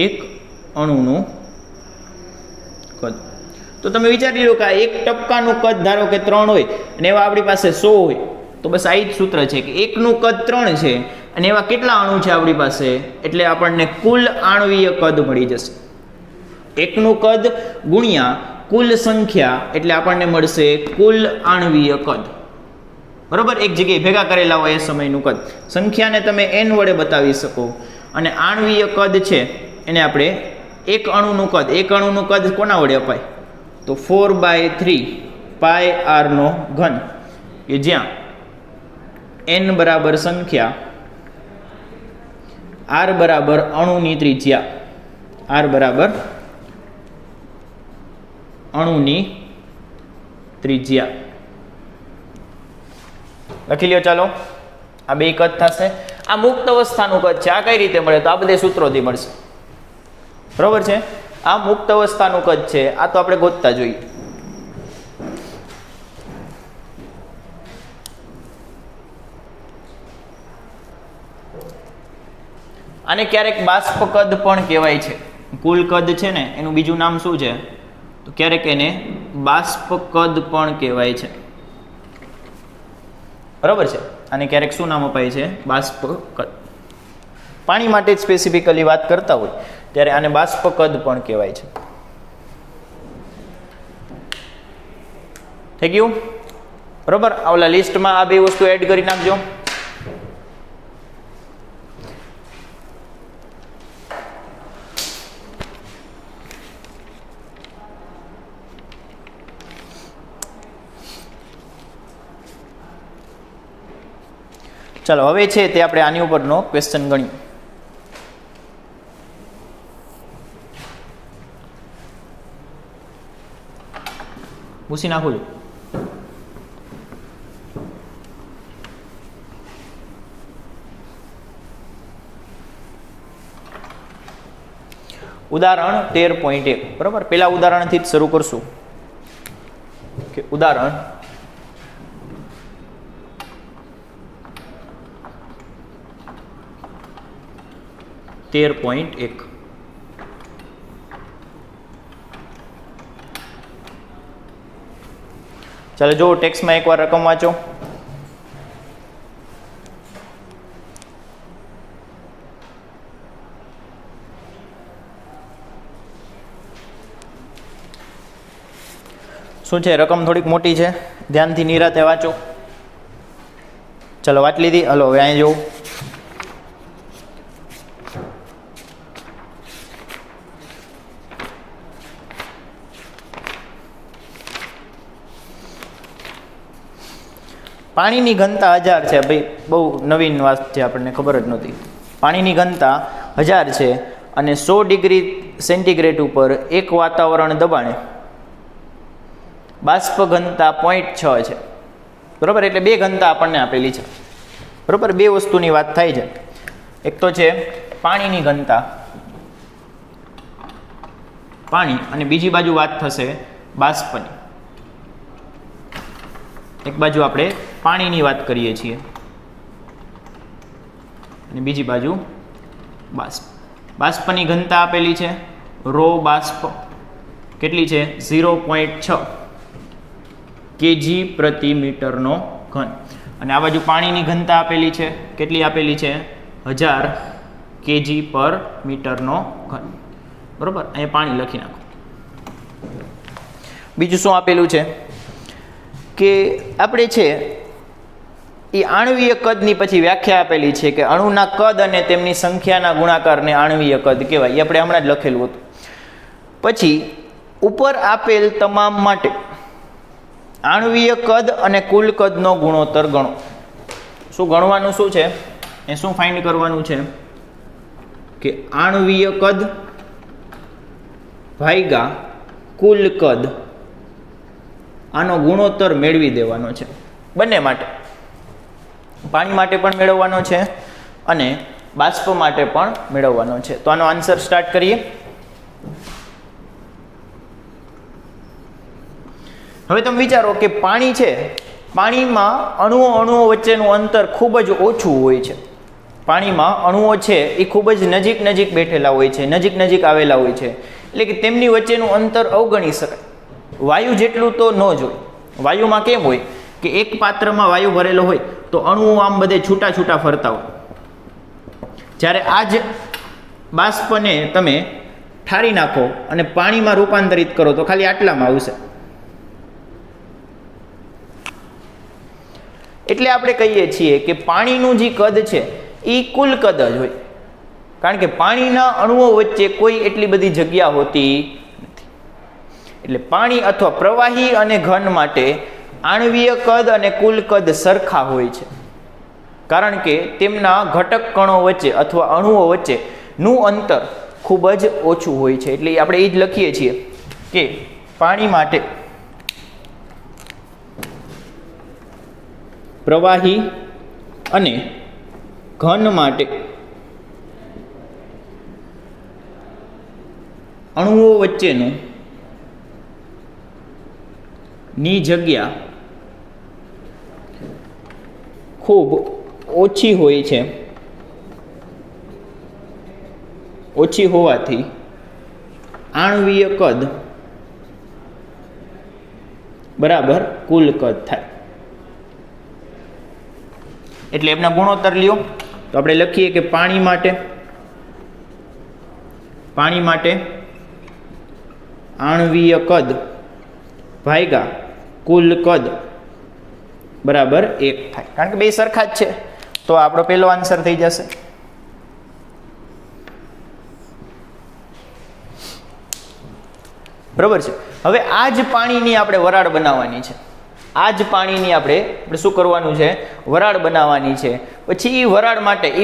એક અણુનું કદ. તો તમે વિચારી લો કે આ એક ટપકાનું કદ ધારો કે 3 હોય અને એવા આપણી પાસે 100 હોય, તો બસ આ જ સૂત્ર છે કે એકનું કદ 3 છે અને એવા કેટલા અણુ છે આપણી પાસે, એટલે આપણને કુલ આણ્વીય કદ મળી જશે. એકનું કદ ગુણ્યા કુલ સંખ્યા એટલે આપણને મળશે કુલ આણ્વીય કદ. બરોબર? એક જગ્યાએ ભેગા કરેલા હોય એ સમયનું કદ. સંખ્યાને તમે n વડે બતાવી શકો અને આણ્વીય કદ છે એને આપણે એક અણુનું કદ કોના વડે અપાય? તો 4/3 πr3, કે જ્યાં n બરાબર સંખ્યા, r બરાબર અણુની ત્રિજ્યા, લખી લ્યો. ચાલો, આ બે કદ થશે. આ મુક્ત અવસ્થાનું કદ છે. આ કઈ રીતે મળે? તો આ બધા સૂત્રોથી મળશે. બરોબર છે. આ મુક્ત અવસ્થાનું કદ છે. આ તો આપણે ગોતતા જોઈએ. આને ક્યારેક બાષ્પ કદ પણ કહેવાય છે. કુલ કદ છે ને એનું બીજું નામ શું છે? તો ક્યારેક એને બાષ્પ કદ પણ કહેવાય છે. બરોબર છે. આને ક્યારેક શું નામ અપાય છે? બાષ્પ કદ. પાણી માટે જ સ્પેસિફિકલી વાત કરતા હોય ત્યારે આને બાષ્પ કદ પણ કહેવાય છે. થઈ ગયું? બરોબર. ઓલા લિસ્ટમાં આ બે વસ્તુ એડ કરી નાખજો. ચાલો હવે છે તે આપણે આની ઉપરનો ક્વેશ્ચન ગણીએ. પૂછી નાખું છું. ઉદાહરણ 13.1 બરાબર. પેલા ઉદાહરણથી જ શરૂ કરશું કે ઉદાહરણ 13.1 ચાલો જો ટેક્સ્ટમાં એકવાર રકમ વાંચો. શું છે? રકમ થોડીક મોટી છે, ધ્યાનથી નિરાતે વાંચો. ચાલો વાંચ લીધી. હલો હવે અહીં જોઉં. પાણીની ઘનતા 1000 છે. ભાઈ બહુ નવીન વાત છે, આપણને ખબર જ નહોતી. પાણીની ઘનતા 1000 છે અને 100 ડિગ્રી સેન્ટીગ્રેડ ઉપર એક વાતાવરણ દબાણે બાષ્પ ઘનતા 0.6 છે. બરાબર. એટલે બે ઘનતા આપણને આપેલી છે. બરાબર. બે વસ્તુની વાત થાય છે. એક તો છે પાણીની ઘનતા, પાણી, અને બીજી બાજુ વાત થશે બાષ્પની. એક બાજુ આપણે પાણીની વાત કરીએ છીએ અને બીજી બાજુ બાષ્પ. બાષ્પની ઘનતા આપેલી છે રો બાષ્પ કેટલી છે? 0.6 કેજી પ્રતિ મીટરનો ઘન. અને આ બાજુ પાણીની ઘનતા આપેલી છે કેટલી આપેલી છે? 1000 કેજી પર મીટરનો ઘન. બરોબર. અહીંયા પાણી લખી નાખો. બીજું શું આપેલું છે કે આપણે છે એ આણ્વીય કદની પછી વ્યાખ્યા આપેલી છે કે અણુના કદ અને તેમની સંખ્યાના ગુણાકારને આણ્વીય કદ કહેવાય. એ આપણે હમણાં જ લખેલું હતું. પછી ઉપર આપેલ તમામ માટે આણ્વીય કદ અને કુલ કદનો ગુણોત્તર ગણો. શું ગણવાનું? શું છે એ શું ફાઇન્ડ કરવાનું છે કે આણ્વીય કદ ભાગ્યા કુલ કદ, આનો ગુણોત્તર મેળવી દેવાનો છે. બંને માટે, પાણી માટે પણ મેળવવાનો છે અને બાષ્પ માટે પણ મેળવવાનો છે. તો આનો આન્સર સ્ટાર્ટ કરીએ. હવે તમે વિચારો કે પાણી છે, પાણીમાં અણુઓ વચ્ચેનું અંતર ખૂબ જ ઓછું હોય છે. પાણીમાં અણુઓ છે એ ખૂબ જ નજીક બેઠેલા હોય છે, નજીક આવેલા હોય છે. એટલે કે તેમની વચ્ચેનું અંતર અવગણી શકાય. વાયુ જેટલું તો ન જ હોય. વાયુમાં કેમ હોય કે એક પાત્રમાં વાયુ ભરેલો હોય તો અણુઓ આમ બધે છૂટા ફરતા હોય. જ્યારે આ જ બાષ્પને તમે ઠારી નાખો અને પાણીમાં રૂપાંતરિત કરો તો ખાલી આટલામાં આવશે. એટલે આપણે કહીએ છીએ કે પાણીનું જે કદ છે એ કુલ કદ જ હોય. કારણ કે પાણીના અણુઓ વચ્ચે કોઈ એટલી બધી જગ્યા હોતી નથી. એટલે પાણી અથવા પ્રવાહી અને ઘન માટે આણ્વીય કદ અને કુલ કદ સરખા હોય છે. કારણ કે તેમના ઘટક કણો વચ્ચે અથવા અણુઓ વચ્ચેનું અંતર ખૂબ જ ઓછું હોય છે. એટલે આપણે એ જ લખીએ છીએ કે પાણી માટે પ્રવાહી અને ઘન માટે અણુઓ વચ્ચેનું ની જગ્યા ખૂબ ઓછી હોય છે. ઓછી હોવાથી આણ્વીય કદ બરાબર કુલ કદ થાય. એટલે એમના ગુણોત્તર લ્યો. તો આપણે લખીએ કે પાણી માટે આણ્વીય કદ ભાગ્યા કુલ કદ બરાબર 1 થાય, કારણ કે બે સરખા જ છે. તો આપણો પહેલો આન્સર થઈ જશે. બરાબર છે. હવે આ જ પાણીની આપણે વરાળ બનાવવાની છે. આ જ પાણીની આપણે શું કરવાનું છે? વરાળ બનાવવાની છે. પછી એ વરાળ માટે, એ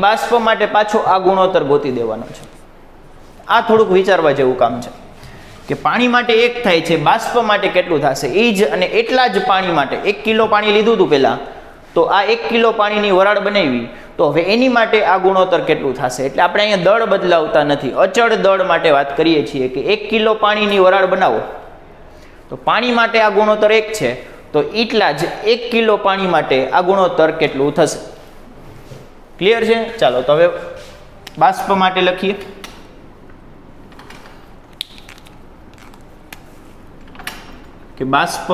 બાષ્પ માટે પાછો આ ગુણોત્તર ગોતી દેવાનો છે. આ થોડુંક વિચારવા જેવું કામ છે કે પાણી માટે 1 થાય છે, બાષ્પ માટે કેટલું થશે એ જ, અને એટલા જ પાણી માટે 1 કિલો પાણી લીધું હતું પહેલાં, તો આ 1 કિલો પાણીની વરાળ બનાવી, તો હવે એની માટે આ ગુણોત્તર કેટલું થશે. એટલે આપણે અહીંયા દળ બદલાવતા નથી, અચળ દળ માટે વાત કરીએ છીએ કે 1 કિલો પાણીની વરાળ બનાવો તો પાણી માટે આ ગુણોત્તર 1 છે, તો એટલા જ 1 કિલો પાણી માટે આ ગુણોત્તર કેટલું થશે. ક્લિયર છે? ચાલો તો હવે બાષ્પ માટે લખીએ. કે બાષ્પ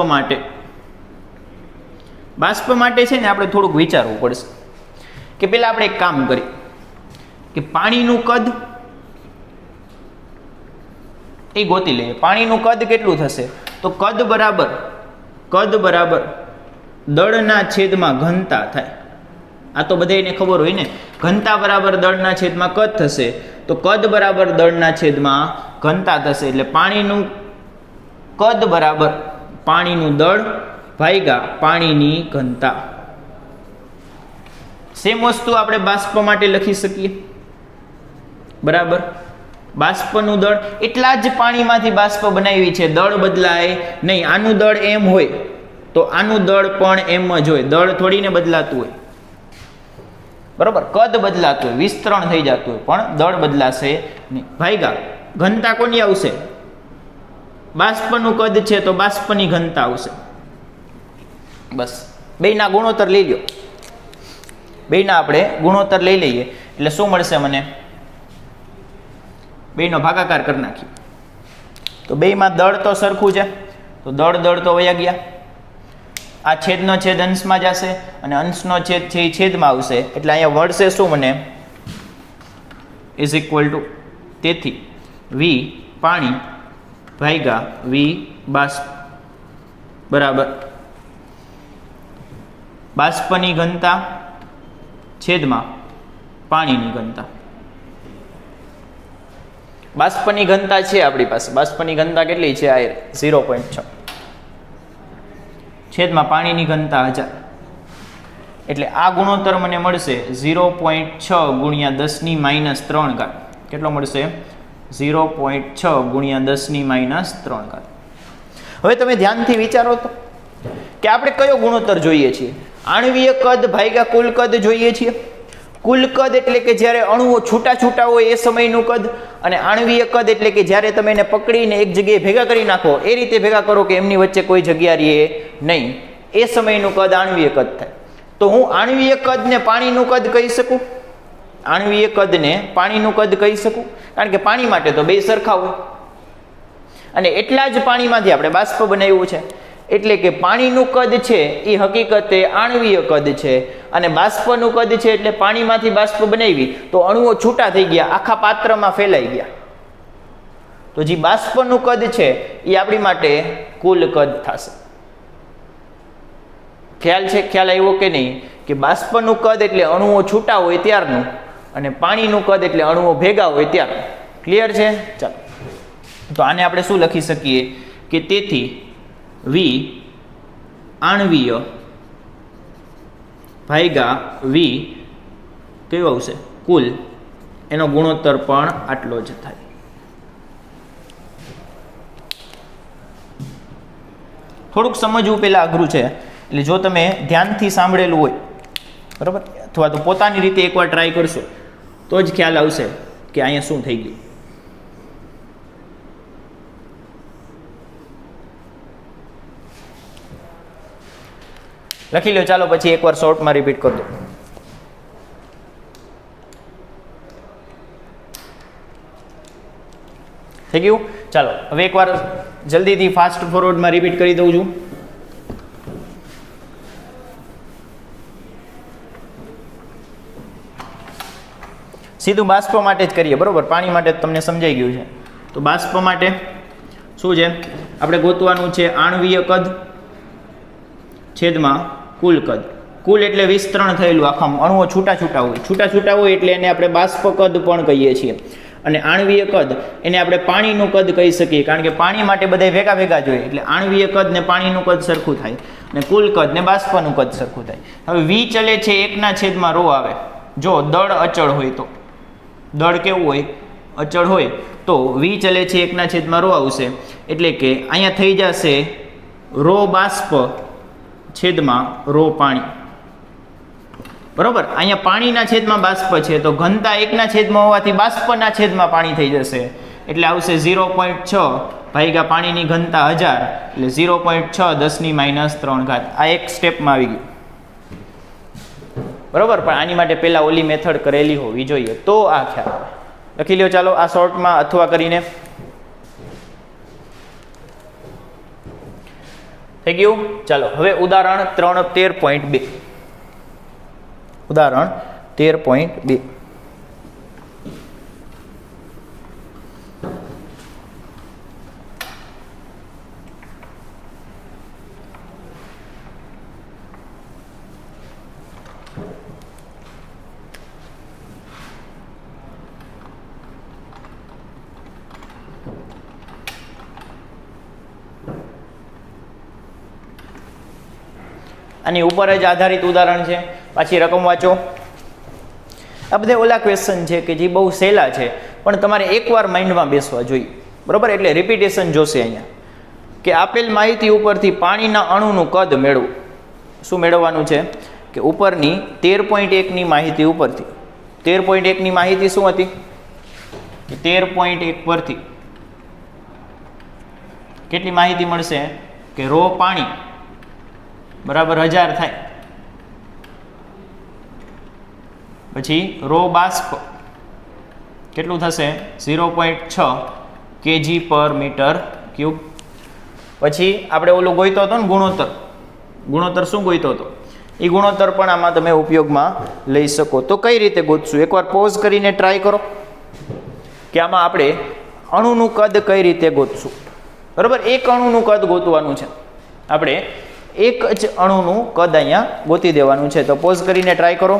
માટે છે ને આપણે થોડુંક વિચારવું પડશે કે પહેલાં આપણે એક કામ કરીએ કે પાણીનું કદ એ ગોતી લઈએ. પાણીનું કદ કેટલું થશે? તો કદ બરાબર દળના છેદમાં ઘનતા થાય. આ તો બધાને ખબર હોય ને, ઘનતા બરાબર દળના છેદમાં કદ થશે, તો કદ બરાબર દળના છેદમાં ઘનતા થશે. એટલે પાણીનું કદ બરાબર પાણીનું દળ ભાગ્યા પાણીની ઘનતા. સેમ વસ્તુ આપણે બાષ્પ માટે લખી શકીએ. બરાબર, બાષ્પનું દળ એટલા જ પાણીમાંથી બાષ્પ બનાવી છે, દળ બદલાય નહીં. આનું દળ એમ હોય તો આનું દળ પણ એમ જ હોય, દળ થોડીને બદલાતું હોય. બરાબર, કદ બદલાતું હોય, વિસ્તરણ થઈ જતું હોય, પણ દળ બદલાશે નહીં. ભાગ્યા ઘનતા કોની આવશે? બાષ્પનું કદ છે તો બાષ્પની ઘનતા આવશે. બસ, બેયના ગુણોત્તર લઈ લો. બેયના આપણે ગુણોત્તર લઈ લઈએ એટલે શું મળશે મને? બેયનો ભાગાકાર કરી નાખીએ તો બેયમાં દળ તો સરખું છે, તો દળ તો વયા ગયા. આ છેદનો છેદ અંશમાં જશે અને અંશનો છેદ છે એ છેદમાં આવશે. એટલે અહીંયા મળશે શું મને? ઇઝ ઇક્વલ ટુ, તેથી વી પાણી ભાગ્યા વી બાષ્પ બરાબર બાષ્પની ઘનતા છેદમાં પાણીની ઘનતા. બાષ્પની ઘનતા છે આપણી પાસે, બાષ્પની ઘનતા કેટલી છે? આ 0.6 છેદમાં પાણીની ઘનતા 1000. એટલે આ ગુણોત્તર મને મળશે 0.6 ગુણ્યા 10⁻³ કેટલો મળશે? 0.6 ગુણ્યા 10⁻³. હવે તમે ધ્યાનથી વિચારો તો કે આપણે કયો ગુણોત્તર જોઈએ છીએ? આણ્વીય કદ ભાગ્યા કુલ કદ જોઈએ છીએ. કુલ કદ એટલે કે જ્યારે અણુઓ છૂટા હોય એ સમયનું કદ, અને આણ્વીય કદ એટલે કે જ્યારે તમે એને પકડીને એક જગ્યાએ ભેગા કરી નાખો, એ રીતે ભેગા કરો કે એમની વચ્ચે કોઈ જગ્યા રહે નહીં, એ સમયનું કદ આણ્વીય કદ થાય. તો હું આણ્વીય કદને પાણીનું કદ કહી શકું? આણ્વીય કદને પાણીનું કદ કહી શકું, કારણ કે પાણી માટે તો બે સરખા હોય, અને એટલા જ પાણીમાંથી આપણે બાષ્પ બનાવ્યું છે. એટલે કે પાણીનું કદ છે એ હકીકતે આણ્વીય કદ છે, અને બાષ્પનું કદ છે એટલે પાણીમાંથી બાષ્પ બનાવી તો અણુઓ છૂટા થઈ ગયા, આખા પાત્રમાં ફેલાઈ ગયા. તો જે બાષ્પનું કદ છે એ આપણી માટે કુલ કદ થશે. ખ્યાલ છે? ખ્યાલ આવ્યો કે નહીં? કે બાષ્પનું કદ એટલે અણુઓ છૂટા હોય ત્યારનું, અને પાણીનું કદ એટલે અણુઓ ભેગા હોય ત્યારનું. ક્લિયર છે? ચાલો, તો આને આપણે શું લખી શકીએ કે તેથી વી આણ્વીય ભાગ્યા વી કેવું આવશે? કુલ, એનો ગુણોત્તર પણ આટલો જ થાય. થોડુંક સમજવું પહેલાં અઘરું છે, એટલે જો તમે ધ્યાનથી સાંભળેલું હોય બરાબર, અથવા તો પોતાની રીતે એકવાર ટ્રાય કરશો તો જ ખ્યાલ આવશે કે અહીંયા શું થઈ ગયું. લખી લો. ચાલો પછી એકવાર શોર્ટમાં રિપીટ કરી દો. થઈ ગયું? ચાલો હવે એકવાર જલ્દીથી ફાસ્ટ ફોરવર્ડમાં રિપીટ કરી દઉં છું. સીધું બાષ્પ માટે જ કરીએ, બરાબર, પાણી માટે તમને સમજાઈ ગયું છે. તો બાષ્પ માટે શું છે, આપણે ગોતવાનું છે આણ્વીય કદ છેદમાં કુલ કદ. કુલ એટલે વિસ્તરણ થયેલું, આખા અણુઓ છૂટા છૂટા હોય એટલે એને આપણે બાષ્પ કદ પણ કહીએ છીએ. અને આણ્વીય કદ એને આપણે પાણીનું કદ કહી શકીએ, કારણ કે પાણી માટે બધા ભેગા જ હોય એટલે આણ્વીય કદ ને પાણીનું કદ સરખું થાય, અને કુલ કદ ને બાષ્પનું કદ સરખું થાય. હવે વી ચલે છે 1/ρ આવે. જો દળ અચળ હોય તો, દળ કેવું હોય, અચળ હોય તો વી ચલે છે 1/ρ આવશે. એટલે કે અહીંયા થઈ જશે ρ બાષ્પ છેદમાં ρ પાણી, બરોબર. અહીંયા પાણીના છેદમાં બાષ્પ છે તો ઘનતા 1/માં હોવાથી બાષ્પના છેદમાં પાણી થઈ જશે, એટલે આવશે 0.6 ભાગ્યા પાણીની ઘનતા 1000 એટલે 0.6 10⁻³ ઘાત. આ એક સ્ટેપમાં આવી ગયું, બરોબર. પણ આની માટે પહેલા ઓલી મેથડ કરેલી હોવી જોઈએ તો આ ખ્યાલ આવે. લખી લ્યો ચાલો આ શોર્ટમાં અથવા કરીને. થઈ ગયું. ચાલો હવે ઉદાહરણ 13.2. ઉદાહરણ 13.2. આની ઉપર જ આધારિત ઉદાહરણ છે. પાછી રકમ વાંચો. આ બધા ઓલા ક્વેશ્ચન છે કે જે બહુ સહેલા છે પણ તમારે એકવાર માઇન્ડમાં બેસવા જોઈએ, બરોબર. એટલે રિપીટેશન જોશે અહીંયા કે આપેલ માહિતી ઉપરથી પાણીના અણુનું કદ મેળવો. શું મેળવવાનું છે કે ઉપરની 13.1ની માહિતી ઉપરથી 13.1ની માહિતી શું હતી કે 13.1 પરથી કેટલી માહિતી મળશે કે ρ પાણી બરાબર 1000 થાય. પછી ρ બાષ્પ કેટલું થશે 0.6 kg/m³. પછી આપણે ઓલું ગોઈતો હતો ને ગુણોત્તર શું ગોઈતો હતો એ ગુણોત્તર પણ આમાં તમે ઉપયોગમાં લઈ શકો. તો કઈ રીતે ગોતશું એકવાર પોઝ કરીને ટ્રાય કરો કે આમાં આપણે અણુનું કદ કઈ રીતે ગોતશું, બરાબર. એક અણુનું કદ ગોતવાનું છે આપણે, એક જ અણુનું કદ અહીંયા ગોતી દેવાનું છે. તો પોઝ કરીને ટ્રાય કરો.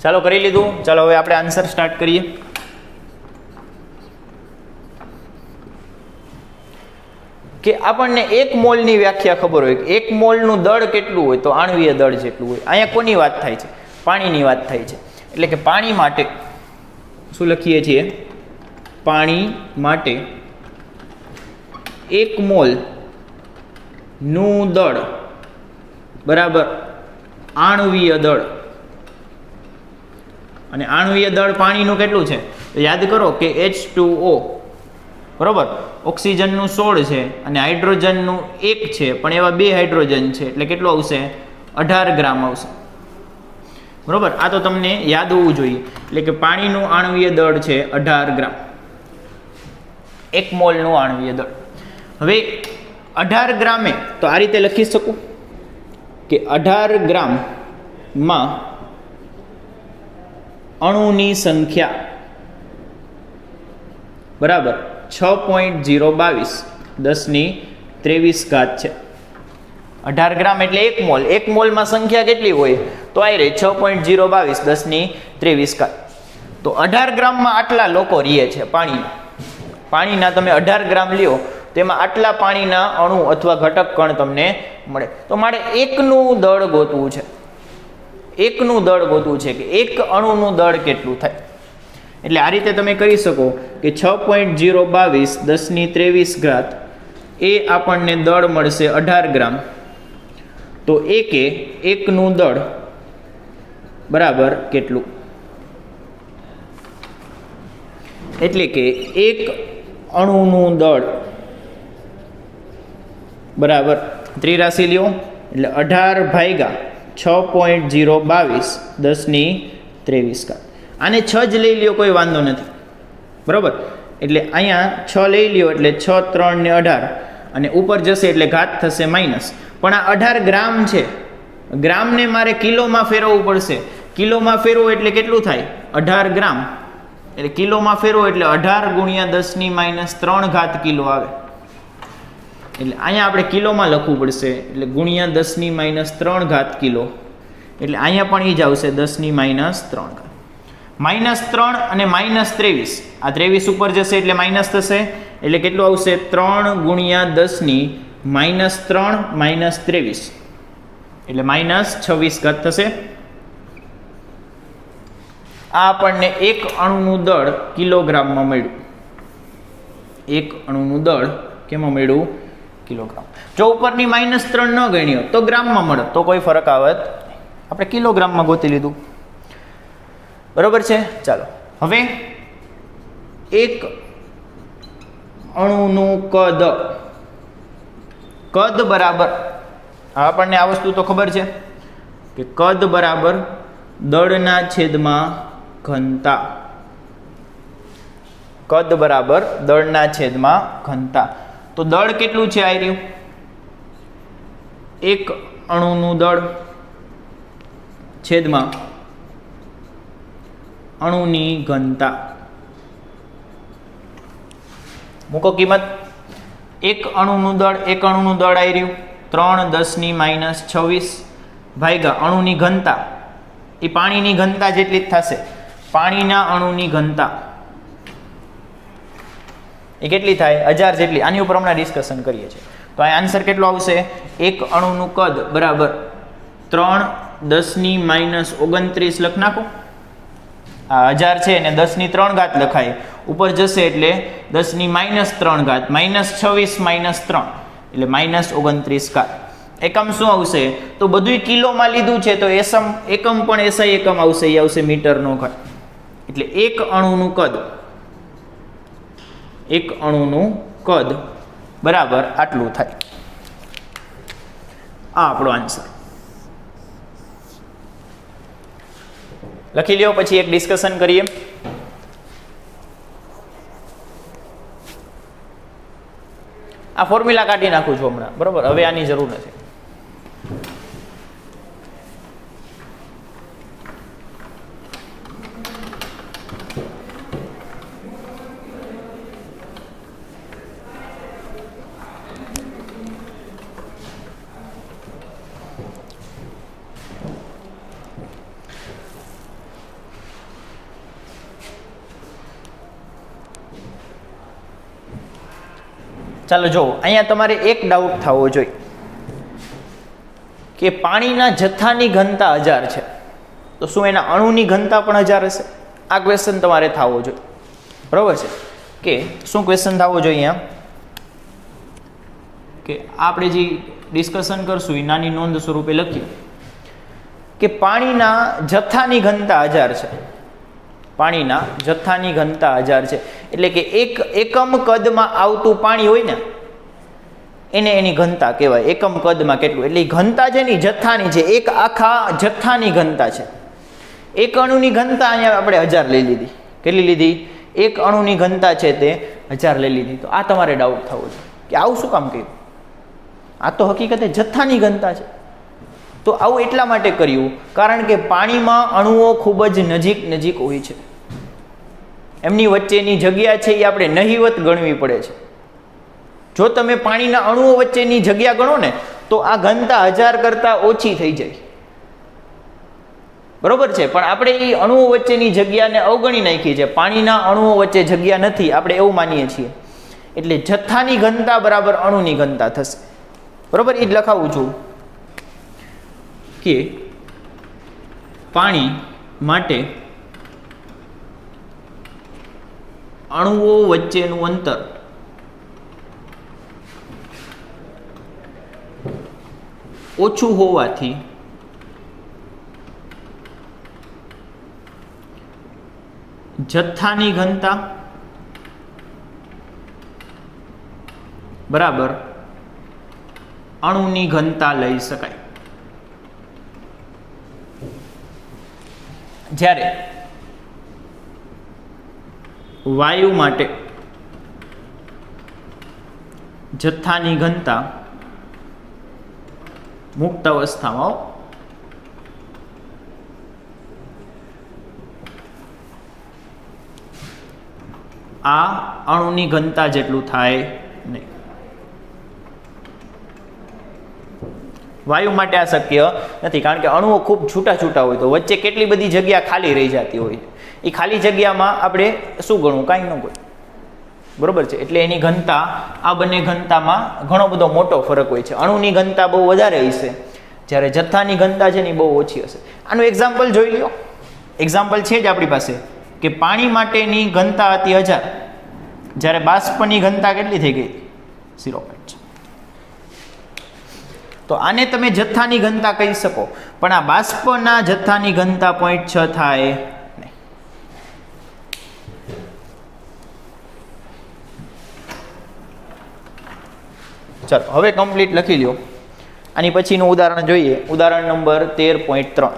ચાલો કરી લીધું. ચાલો હવે આપણે આન્સર સ્ટાર્ટ કરીએ. કે આપણને 1 મોલની વ્યાખ્યા ખબર હોય કે 1 મોલનું દળ કેટલું હોય તો આણ્વીય દળ જેટલું હોય. અહીંયા કોની વાત થાય છે, પાણીની વાત થાય છે. એટલે કે પાણી માટે શું લખીએ છીએ, પાણી માટે 1 મોલનું દળ બરાબર આણ્વીય દળ. અને આણ્વીય દળ પાણીનું કેટલું છે તો યાદ કરો કે H2O, બરોબર. ઓક્સિજનનું 16 છે અને હાઇડ્રોજનનું 1 છે, પણ એવા 2 હાઇડ્રોજન છે એટલે કેટલું આવશે 18 ગ્રામ આવશે, બરોબર. આ તો તમને યાદ હોવું જોઈએ. એટલે કે પાણીનું આણ્વીય દળ છે 18 ગ્રામ, 1 મોલનું આણ્વીય દળ. હવે 18 ગ્રામે તો આ રીતે લખી શકું કે 18 ગ્રામમાં અણુની સંખ્યા બરાબર 6.022 10⁻23 ઘાત છે. 18 ગ્રામ એટલે 1 મોલ. 1 મોલમાં સંખ્યા કેટલી હોય તો આ રહી 6.022 10⁻23 ઘાત. તો 18 ગ્રામમાં આટલા લોકો રહે છે પાણીના તમે 18 ગ્રામ લ્યો તેમાં આટલા પાણીના અણુ અથવા ઘટક કણ તમને મળે. તો મારે એકનું દળ ગોતવું છે, એકનું દળ ગોતવું છે કે એક અણુનું દળ કેટલું થાય. એટલે આ રીતે તમે કરી શકો કે 6.022 10⁻23 ઘાત એ આપણને દળ મળશે 18 ગ્રામ. તો એકનું દળ બરાબર કેટલું, એટલે કે એક અણુનું દળ બરાબર ત્રિરાશિ લ્યો એટલે 18 ભાગ્યા 6.022 10^23. આને 6 જ લઈ લ્યો, કોઈ વાંધો નથી, બરાબર. એટલે અહીંયા 6 લઈ લ્યો એટલે 6, 3 ને 18, અને ઉપર જશે એટલે ઘાત થશે માઇનસ. પણ આ 18 ગ્રામ છે, ગ્રામને મારે કિલોમાં ફેરવવું પડશે. કિલોમાં ફેરવો એટલે કેટલું થાય? 18 ગ્રામ. એટલે કિલોમાં ફેરવો એટલે 18 × 10^-3 કિલો આવે. એટલે અહીંયા આપણે કિલોમાં લખવું પડશે, એટલે × 10^-3 કિલો. એટલે અહીંયા પણ એ જ આવશે 10^-3. -3 અને -23, આ 23 ઉપર જશે એટલે માઇનસ થશે, એટલે કેટલું આવશે? 3 × 10^-3 -23, એટલે -26 થશે. આ આપણને એક અણુનું દળ કિલોગ્રામમાં મળ્યું. એક અણુનું દળ કેમાં મળ્યું? કિલોગ્રામ. જો ઉપરની -3 ન ગણ્યો તો ગ્રામમાં મળે, તો કોઈ ફરક આવત. આપણે કિલોગ્રામમાં ગોતી લીધું, બરોબર છે. ચાલો હવે એક અણુનું કદ બરાબર, આપણને આ વસ્તુ તો ખબર છે કે કદ બરાબર દળના છેદમાં ઘનતા. કદ બરાબર દળના છેદમાં ઘનતા. તો દળ કેટલું છે? આ રહ્યું એક અણુનું દળ છેદમાં અણુની ઘનતા. મૂકો કિંમત. એક અણુનું દળ આવી રહ્યું 3 × 10^-26 ભાગ્યા અણુની ઘનતા. એ પાણીની ઘનતા જેટલી જ થશે. પાણીના અણુની ઘનતા એ કેટલી થાય? 1000 જેટલી. આની ઉપર હમણાં ડિસ્કશન કરીએ છીએ. તો આ આન્સર કેટલો આવશે? એક અણુનું કદ બરાબર 3 × 10^-29 લખ નાખો. આ 1000 છે ને 10^3 લખાય, ઉપર જશે એટલે 10^-3, -26 - 3 એટલે -29. એકમ શું આવશે? તો બધું કિલોમાં લીધું છે તો એકમ પણ SI એકમ આવશે, એ આવશે મીટરનો ઘન. એટલે એક અણુનું કદ બરાબર આટલું થાય. આ આપણો આન્સર. લખી લ્યો, પછી એક ડિસ્કશન કરીએ. આ ફોર્મ્યુલા કાઢી નાખું છું હમણાં, બરોબર. હવે આની જરૂર નથી. ચાલો જો, અહીંયા તમારે એક ડાઉટ થવો જોઈએ કે પાણીના જથ્થાની ઘનતા 1000 છે, તો શું એના અણુની ઘનતા પણ 1000 હશે? આ ક્વેશ્ચન તમારે થવો જોઈએ, બરાબર છે. કે શું ક્વેશ્ચન થવો જોઈએ અહીંયા કે આપણે જે ડિસ્કશન કરશું એ નાની નોંધ સ્વરૂપે લખીએ કે પાણીના જથ્થાની ઘનતા 1000 છે. પાણીના જથ્થાની ઘનતા 1000 છે, એટલે કે એક એકમ કદમાં આવતું પાણી હોય ને એને એની ઘનતા કહેવાય. એકમ કદમાં કેટલું, એટલે ઘનતા છે ને જથ્થાની છે, એક આખા જથ્થાની ઘનતા છે. એક અણુની ઘનતા અહીંયા આપણે 1000 લઈ લીધી. કેટલી લીધી? એક અણુની ઘનતા છે તે 1000 લઈ લીધી. તો આ તમારે ડાઉટ થવો છે કે આવું શું કામ કર્યું? આ તો હકીકતે જથ્થાની ઘનતા છે. તો આવું એટલા માટે કર્યું કારણ કે પાણીમાં અણુઓ ખૂબ જ નજીક હોય છે. એમની વચ્ચેની જગ્યા છે એ આપણે નહિવત ગણવી પડે છે. જો તમે પાણીના અણુઓ વચ્ચેની જગ્યા ગણો ને તો આ ઘનતા 1000 કરતાં ઓછી થઈ જાય, બરોબર છે. પણ આપણે એ અણુઓ વચ્ચેની જગ્યાને અવગણી નાખી છે. પાણીના અણુઓ વચ્ચે જગ્યા નથી, આપણે એવું માનીએ છીએ. એટલે જથ્થાની ઘનતા બરાબર અણુની ઘનતા થશે, બરોબર. એ જ લખાવું છું કે પાણી માટે અણુઓ વચ્ચેનું અંતર ઓછું હોવાથી જથ્થાની ઘનતા બરાબર અણુની ઘનતા લઈ શકાય. જ્યારે વાયુ માટે જથ્થાની ઘનતા મુક્ત અવસ્થામાં આ અણુની ઘનતા જેટલું થાય નહીં. વાયુ માટે આ શક્ય નથી, કારણ કે અણુઓ ખૂબ છૂટા છૂટા હોય તો વચ્ચે કેટલી બધી જગ્યા ખાલી રહી જતી હોય. એ ખાલી જગ્યામાં આપણે શું ગણવું? કાંઈ ન ગણવું. બરોબર છે. એટલે એની ઘનતા, આ બંને ઘનતામાં ઘણો બધો મોટો ફરક હોય છે. અણુની ઘનતા બહુ વધારે હશે, જ્યારે જથ્થાની ઘનતા છે ને બહુ ઓછી હશે. આનું એક્ઝામ્પલ જોઈ લો. એક્ઝામ્પલ છે જ આપણી પાસે કે પાણી માટેની ઘનતા હતી 1000, જ્યારે બાષ્પની ઘનતા કેટલી થઈ ગઈ? 0.6. તો આને તમે જથ્થાની ઘનતા કહી શકો, પણ આ બાષ્પના જથ્થાની ઘનતા 0.6 થાય નહીં. ચાલો હવે કમ્પ્લીટ લખી લ્યો. આની પછીનું ઉદાહરણ જોઈએ. ઉદાહરણ નંબર 13.3.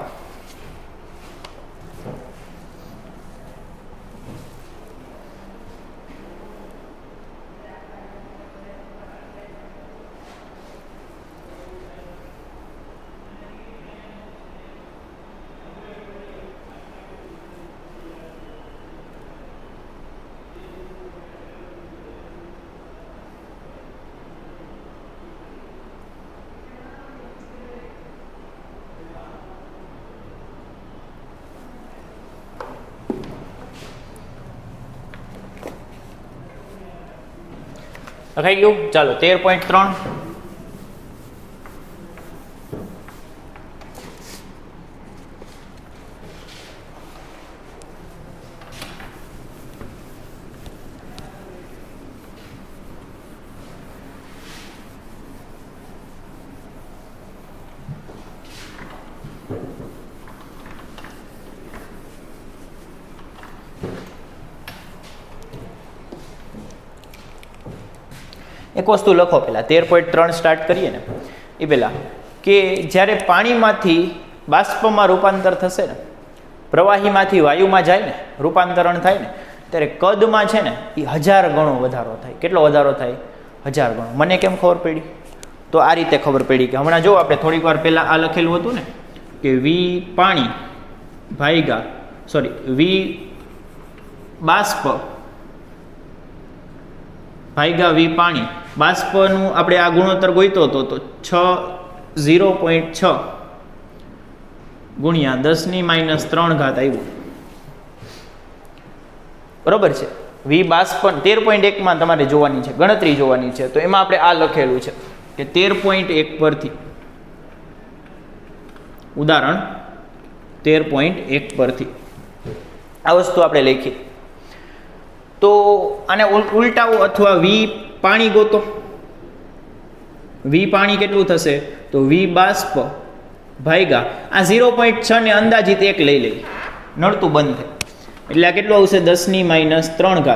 લખાઈ ગયું? ચાલો 13.3. એક વસ્તુ લખો પહેલાં. 13.3 સ્ટાર્ટ કરીએ ને એ પહેલાં કે જ્યારે પાણીમાંથી બાષ્પમાં રૂપાંતર થશે ને, પ્રવાહીમાંથી વાયુમાં જાય ને, રૂપાંતરણ થાય ને, ત્યારે કદમાં છે ને એ 1000 ગણો વધારો થાય. કેટલો વધારો થાય? 1000 ગણો. મને કેમ ખબર પડી? તો આ રીતે ખબર પડી કે હમણાં જો આપણે થોડીક વાર પહેલાં આ લખેલું હતું ને કે વી પાણી વી બાષ્પ ભાગ્યા વી પાણી. બાષ્પનું આપણે આ ગુણોત્તર ગોઈતો હતો તો 0.6 ગુણ્યા 10⁻³ આવ્યું. બરોબર છે. વી બાષ્પ 13.1 તમારે જોવાની છે, ગણતરી જોવાની છે. તો એમાં આપણે આ લખેલું છે કે 13.1 પરથી, ઉદાહરણ 13.1 પરથી આ વસ્તુ આપણે લખી. તો આને ઉલટાવો અથવા વી પાણી ગોતો. વી પાણી કેટલું થશે? તો વી બાષ્પ ભાગ્યા આ 0.6 ને અંદાજિત 1 લઈ લઈએ, નડતું બંધ થાય. એટલે આ કેટલું આવશે? 10⁻³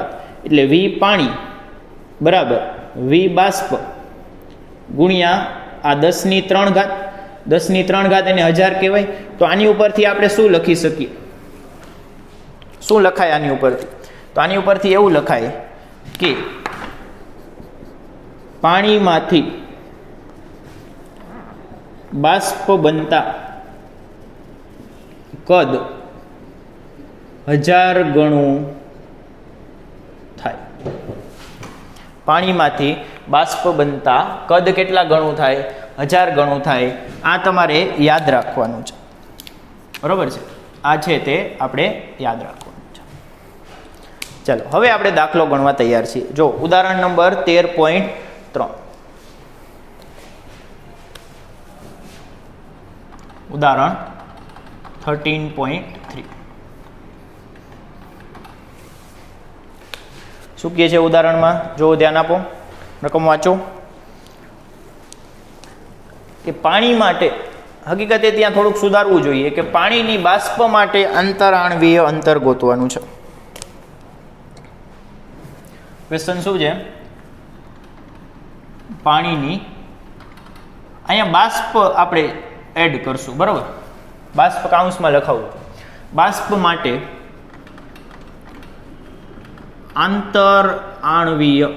એટલે વી પાણી બરાબર વી બાષ્પ ગુણ્યા આ 10⁻³ 10⁻³ એને 1000 કહેવાય. તો આની ઉપરથી આપણે શું લખી શકીએ? શું લખાય આની ઉપરથી? તો આની ઉપરથી એવું લખાય કે પાણીમાંથી બાષ્પ બનતા કદ 1000 ગણું થાય. પાણીમાંથી બાષ્પ બનતા કદ કેટલા ગણું થાય? 1000 ગણું થાય. આ તમારે યાદ રાખવાનું છે. બરોબર છે? આ છે તે આપણે યાદ રાખવાનું છે. ચાલો હવે આપણે દાખલો ગણવા તૈયાર છીએ. જો ઉદાહરણ નંબર 13.3. ઉદાહરણ 13.3 શું કહે છે ઉદાહરણમાં? જો ધ્યાન આપો, રકમ વાંચો. કે પાણી માટે, હકીકતે ત્યાં થોડુંક સુધારવું જોઈએ કે પાણીની બાષ્પ માટે આંતરાણવીય અંતર ગોતવાનું છે. ક્વેશ્ચન શું છે? પાણીની, અહીંયા બાષ્પ આપણે એડ કરશું. બરાબર? બાષ્પ કાઉન્સમાં લખાવું. બાષ્પ માટે આંતર આણવીય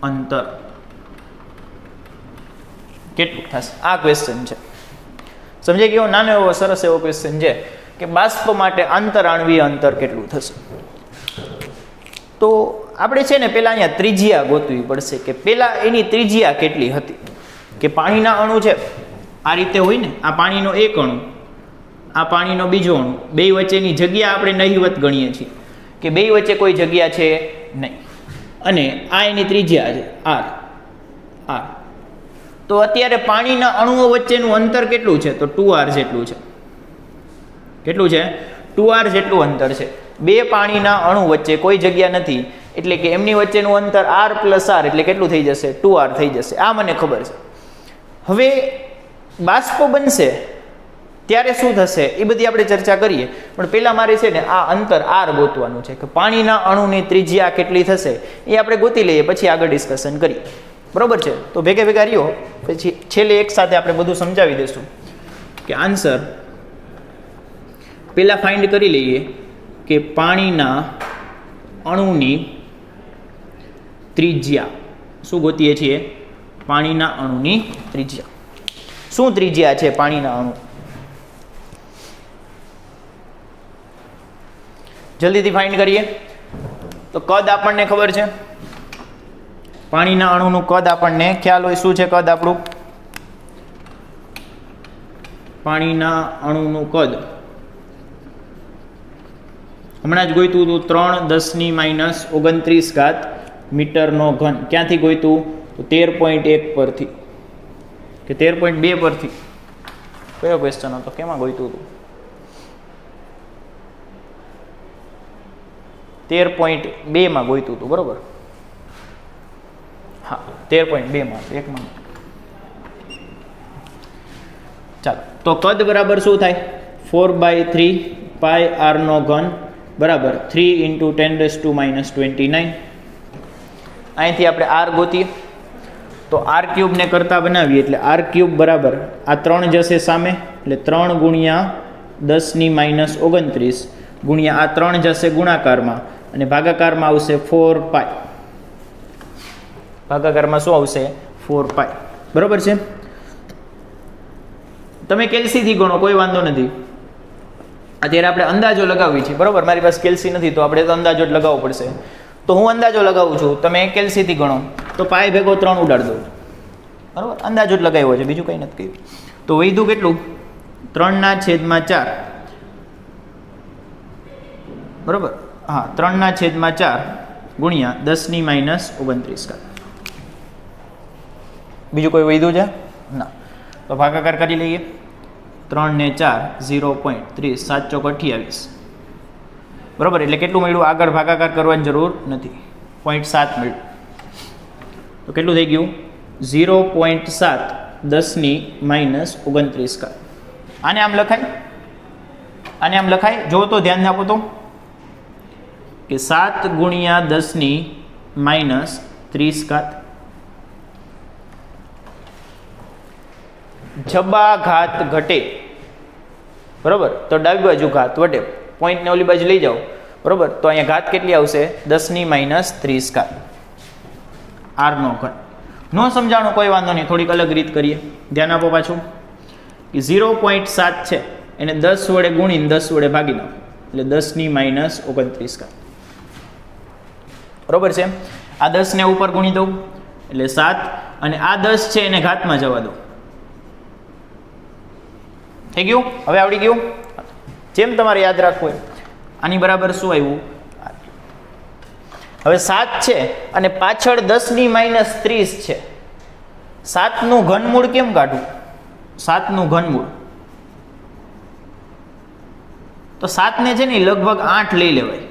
અંતર કેટલું થશે? આ ક્વેશ્ચન છે. સમજાઈ ગયો? નાનો એવો સરસ એવો ક્વેશ્ચન છે કે બાષ્પ માટે આંતર આણવીય અંતર કેટલું થશે. તો આપણે છે ને પહેલાં અહીંયા ત્રિજ્યા ગોતવી પડશે કે પહેલાં એની ત્રિજ્યા કેટલી હતી. કે પાણીના અણુ છે આ રીતે હોય ને, આ પાણીનો એક અણુ, આ પાણીનો બીજો અણુ, બે વચ્ચેની જગ્યા આપણે નહિવત ગણીએ છીએ કે બે વચ્ચે કોઈ જગ્યા છે નહીં, અને આ એની ત્રિજ્યા છે આર. તો અત્યારે પાણીના અણુઓ વચ્ચેનું અંતર કેટલું છે? તો 2r જેટલું છે. કેટલું છે? 2r જેટલું અંતર છે. બે પાણીના અણુ વચ્ચે કોઈ જગ્યા નથી એટલે કે એમની વચ્ચેનું અંતર r + r એટલે કેટલું થઈ જશે? 2r થઈ જશે. આ મને ખબર છે. હવે બાષ્પ બનશે ત્યારે શું થશે એ બધી આપણે ચર્ચા કરીએ, પણ પહેલાં મારે છે ને આ અંતર r ગોતવાનું છે કે પાણીના અણુની ત્રિજ્યા કેટલી થશે એ આપણે ગોતી લઈએ, પછી આગળ ડિસ્કશન કરીએ. બરોબર છે? તો ભેગા રહ્યો, પછી છેલ્લે એક સાથે આપણે બધું સમજાવી દઈશું કે આન્સર પહેલાં ફાઇન્ડ કરી લઈએ કે પાણીના અણુની ત્રિજ્યા શું ગોતીએ છીએ? પાણીના અણુની ત્રિજ્યા. શું ત્રિજ્યા છે પાણીના અણુ? જલ્દીથી ફાઇન્ડ કરીએ. તો કદ આપણને ખબર છે, પાણીના અણુનું કદ આપણને ખ્યાલ હોય. શું છે કદ આપણું? પાણીના અણુનું કદ હમણાં જ ગોઈતું હતું 3×10⁻29 મીટરનો ઘન. ક્યાંથી ગોઈતું? તો 13.1 પરથી કે 13.2 પરથી. કયો ક્વેશ્ચન હતો? કેમાં ગોઈતું હતું? 13.2 માં ગોઈતું હતું. બરોબર? હા, 13.2 માં એકમાં. ચાલો, તો કદ બરાબર શું થાય? 4/3 πr નો ઘન બરાબર 3 × 10⁻29. અહીંથી આપણે r ગોતીએ તો r³ ને કરતા બનાવીએ એટલે r³ બરાબર આ 3 જશે સામે એટલે 3 × 10⁻29 ગુણ્યા આ 3 જશે ગુણાકારમાં અને ભાગાકારમાં આવશે 4π. ભાગાકારમાં શું આવશે? 4π. બરોબર છે? તમે કેલ્સીથી ગણો, કોઈ વાંધો નથી. અત્યારે આપણે અંદાજો લગાવી છે. બરોબર? મારી પાસે કેલ્સી નથી તો આપણે તો અંદાજો જ લગાવવો પડશે. તો હું અંદાજો લગાવું છું, તમે કેલ્સીથી ગણો તો પાય ભેગો 3 ઉડાડ દો. બરોબર? અંદાજો જ લગાવ્યો છે, બીજું કંઈ નથી કહ્યું. તો વધ્યું કેટલું? 3/4. બરોબર? હા, 3/4 ગુણ્યા 10⁻29. બીજું કોઈ વધ્યું છે? ના. તો ભાગાકાર કરી લઈએ. 3 ને 4 0.30 7 ચોક 28. બરોબર? એટલે કેટલું મળ્યું? આગળ ભાગાકાર કરવાની જરૂર નથી. 0.7 મળ્યું. તો કેટલું થઈ ગયું? 0.7 10⁻29. આને આમ લખાય? આને આમ લખાય? જો તો ધ્યાન આપો તો કે 7 × 10⁻30. જબા ઘાત ઘટે. બરોબર? તો ડાબી બાજુ ઘાત વટે. પોઈન્ટને ઓલી બાજુ લઈ જાઓ. બરોબર? તો અહીંયા ઘાત કેટલી આવશે? 10⁻30. r નો ઘન. ન સમજાણું કોઈ વાંધો નહીં, થોડીક અલગ રીત કરીએ. ધ્યાન આપો પાછું કે 0.7 છે એને 10 વડે ગુણીને 10 વડે ભાગી દો એટલે 10⁻29. બરોબર છે? આ 10 ને ઉપર ગુણી દઉં એટલે 7 અને આ 10 છે એને ઘાતમાં જવા દો. થઈ ગયું? હવે આવડી ગયું? જેમ તમારે યાદ રાખવું હોય. આની બરાબર શું આવ્યું? હવે 7 છે અને પાછળ 10⁻30 છે. 7 નું ઘનમૂળ કેમ કાઢવું? 7 નું ઘનમૂળ તો 7 ને છે ને લગભગ 8 લઈ લેવાય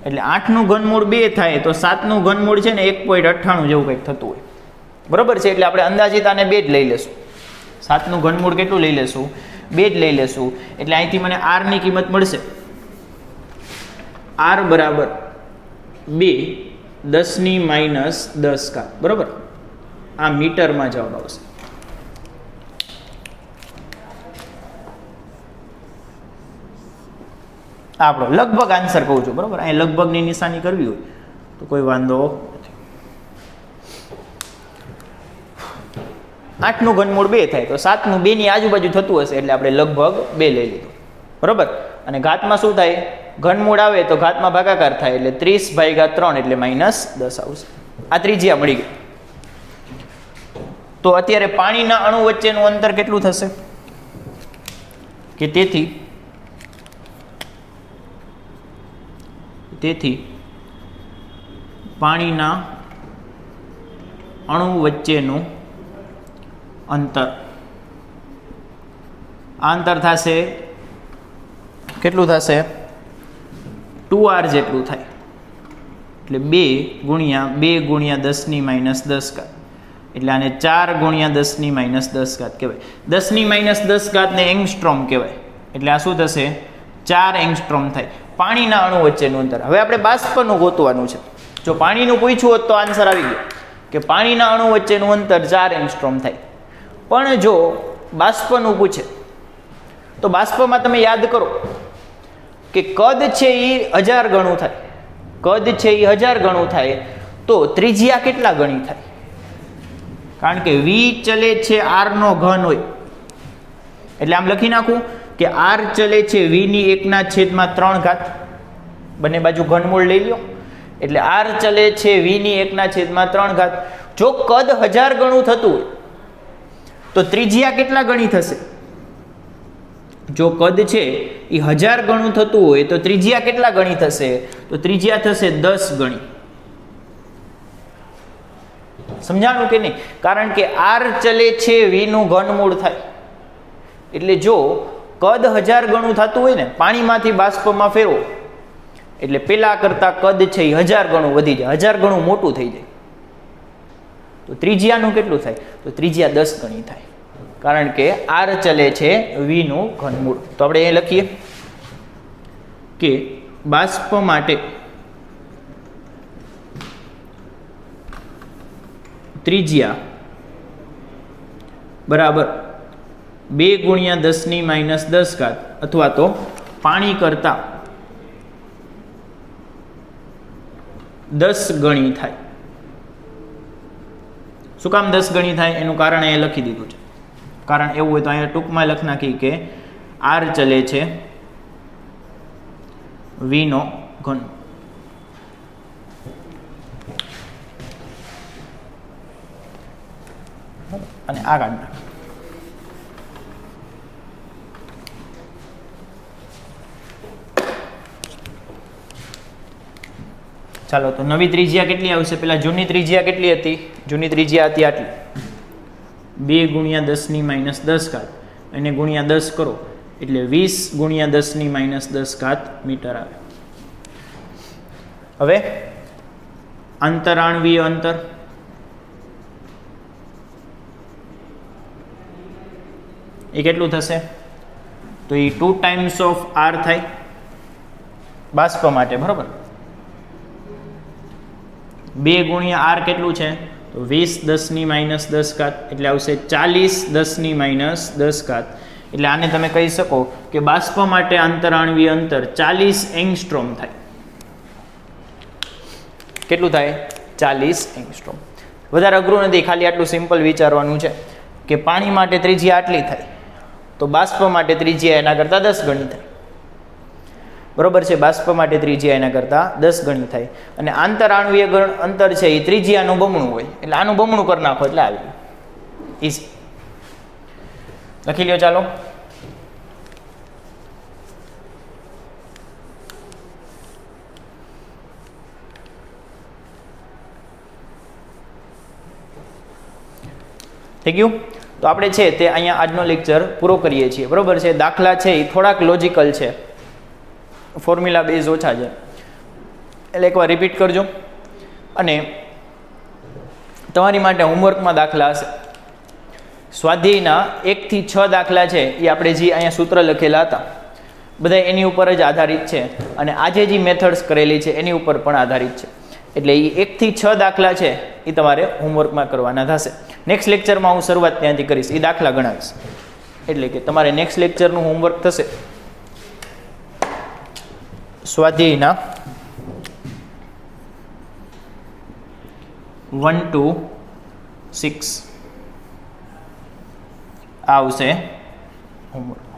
એટલે 8 નું ઘનમૂળ 2 થાય તો 7 નું ઘનમૂળ છે ને 1.98 જેવું કંઈક થતું હોય. બરોબર છે? એટલે આપણે અંદાજિત આને 2 જ લઈ લેશું. 7 નું ઘનમૂળ કેટલું લઈ લેશું? 2 જ લઈ લેશું. એટલે અહીંથી મને r ની કિંમત મળશે. r બરાબર 2 10⁻10. બરોબર? આ મીટરમાં જવાબ આવશે. આપણો લગભગ આન્સર કહું છું, બરાબર. અહીં લગભગની નિશાની કરવી હોય તો કોઈ વાંધો નથી. 8નું ઘનમૂળ 2 થાય તો 7નું 2 ની આજુબાજુ થતું હશે એટલે આપણે લગભગ 2 લઈ લીધું, બરાબર. અને ઘાતમાં શું થાય? ઘનમૂળ આવે તો ઘાતમાં ભાગાકાર થાય એટલે 30/3 એટલે -10 આવશે. આ ત્રિજ્યા મળી ગઈ. તો અત્યારે પાણીના અણુ વચ્ચેનું અંતર કેટલું થશે? કે તેથી પાણીના અણુ વચ્ચેનું અંતર, આ અંતર થશે કેટલું થશે? 2r જેટલું થાય. એટલે 2 ગુણ્યા 10 એટલે આને 4 ગુણ્યા 10 કહેવાય. 10 ને એંગસ્ટ્રોમ કહેવાય. એટલે આ શું થશે? 4 એંગસ્ટ્રોમ થાય પાણીના અણુ વચ્ચેનું અંતર. હવે આપણે બાષ્પનું ગોતવાનું છે. જો પાણીનું પૂછ્યું હોત તો આન્સર આવી ગયો કે પાણીના અણુ વચ્ચેનું અંતર 4 એંગસ્ટ્રોમ થાય. પણ જો બાષ્પનું પૂછે તો બાષ્પમાં તમે યાદ કરો કે કદ છે એ 1000 ગણું થાય. કદ છે એ 1000 ગણું થાય તો ત્રિજ્યા કેટલા ગણી થાય? કારણ કે v ચલે છે r નો ઘન હોય એટલે આમ લખી નાખું કે r ચલે છે v ની 1/3 બંને બાજુ ઘનમૂળ લઈ લ્યો એટલે r ચલે છે v ની 1/3. જો કદ 1000 ગણું થતું હોય તો ત્રિજ્યા કેટલા ગણી થશે? જો કદ છે એ 1000 ગણું થતું હોય તો ત્રિજ્યા કેટલા ગણી થશે? તો ત્રિજ્યા થશે 10 ગણી. સમજાણું કે નહીં? કારણ કે r ચલે છે v નું ઘનમૂળ થાય એટલે જો કદ 1000 ગણું થતું હોય ને પાણીમાંથી બાષ્પમાં ફેરવો એટલે પેલા કરતા કદ છે એ 1000 ગણું વધી જાય, 1000 ગણું મોટું થઈ જાય. તો ત્રિજ્યાનું કેટલું થાય? તો ત્રિજ્યા 10 ગણી થાય કારણ કે r ચલે છે v નું ઘનમૂળ. તો આપણે એ લખીએ કે બાષ્પ માટે ત્રિજ્યા બરાબર 2 ગુણ્યા 10 અથવા તો પાણી કરતા 10 ગણી થાય. શું કામ 10 ગણી થાય? એનું કારણ એ લખી દીધું છે. કારણ એવું હોય તો અહીંયા ટૂંકમાં લખી નાખી કે r ચલે છે v નો ઘન. અને આ કાઢ નાખ. ચાલો તો નવી ત્રિજ્યા કેટલી આવશે? પેલા જૂની ત્રિજ્યા કેટલી હતી? જૂની ત્રિજ્યા હતી આટલી 2 ગુણ્યા 10 અને ગુણ્યા 10 કરો એટલે 20 ગુણ્યા 10 મીટર આવે. હવે અંતરાણવીય અંતર એ કેટલું થશે? તો એ 2 ટાઈમ્સ ઓફ r થાય બાષ્પ માટે, બરાબર. 2 ગુણ્યા r કેટલું છે? તો 20 10 એટલે આવશે 40 10 એટલે આને તમે કહી શકો કે બાષ્પ માટે અંતરાણવીય અંતર 40 એંગસ્ટ્રોમ થાય. કેટલું થાય? 40 એંગસ્ટ્રોમ. વધારે અઘરું નથી, ખાલી આટલું સિમ્પલ વિચારવાનું છે કે પાણી માટે ત્રિજ્યા આટલી થાય તો બાષ્પ માટે ત્રિજ્યા એના કરતાં 10 ગણી થાય, બરોબર છે. બાષ્પ માટે ત્રિજ્યા એના કરતાં 10 ગણી થાય અને આંતરાણવીય અંતર છે એ ત્રિજ્યાનું બમણું હોય એટલે આનું બમણું કરી નાખો એટલે આવી ઈઝી. લખી લ્યો. ચાલો થઈ ગયું. તો આપણે છે તે અહીંયા આજનો લેક્ચર પૂરો કરીએ છીએ, બરોબર છે. દાખલા છે એ થોડાક લોજિકલ છે, ફોર્મ્યુલા બેઝ ઓછા છે એટલે એકવાર રિપીટ કરજો. અને તમારી માટે હોમવર્કમાં દાખલા હશે. સ્વાધ્યાયના 1 થી 6 દાખલા છે એ આપણે જે અહીંયા સૂત્ર લખેલા હતા બધા એની ઉપર જ આધારિત છે અને આજે જે મેથડ્સ કરેલી છે એની ઉપર પણ આધારિત છે. એટલે એ 1 થી 6 દાખલા છે એ તમારે હોમવર્કમાં કરવાના થશે. નેક્સ્ટ લેક્ચરમાં હું શરૂઆત ત્યાંથી કરીશ, એ દાખલા ગણાવીશ. એટલે કે તમારે નેક્સ્ટ લેક્ચરનું હોમવર્ક થશે સ્વાધ્યાયના 1 to 6 આવશે હોમવર્ક.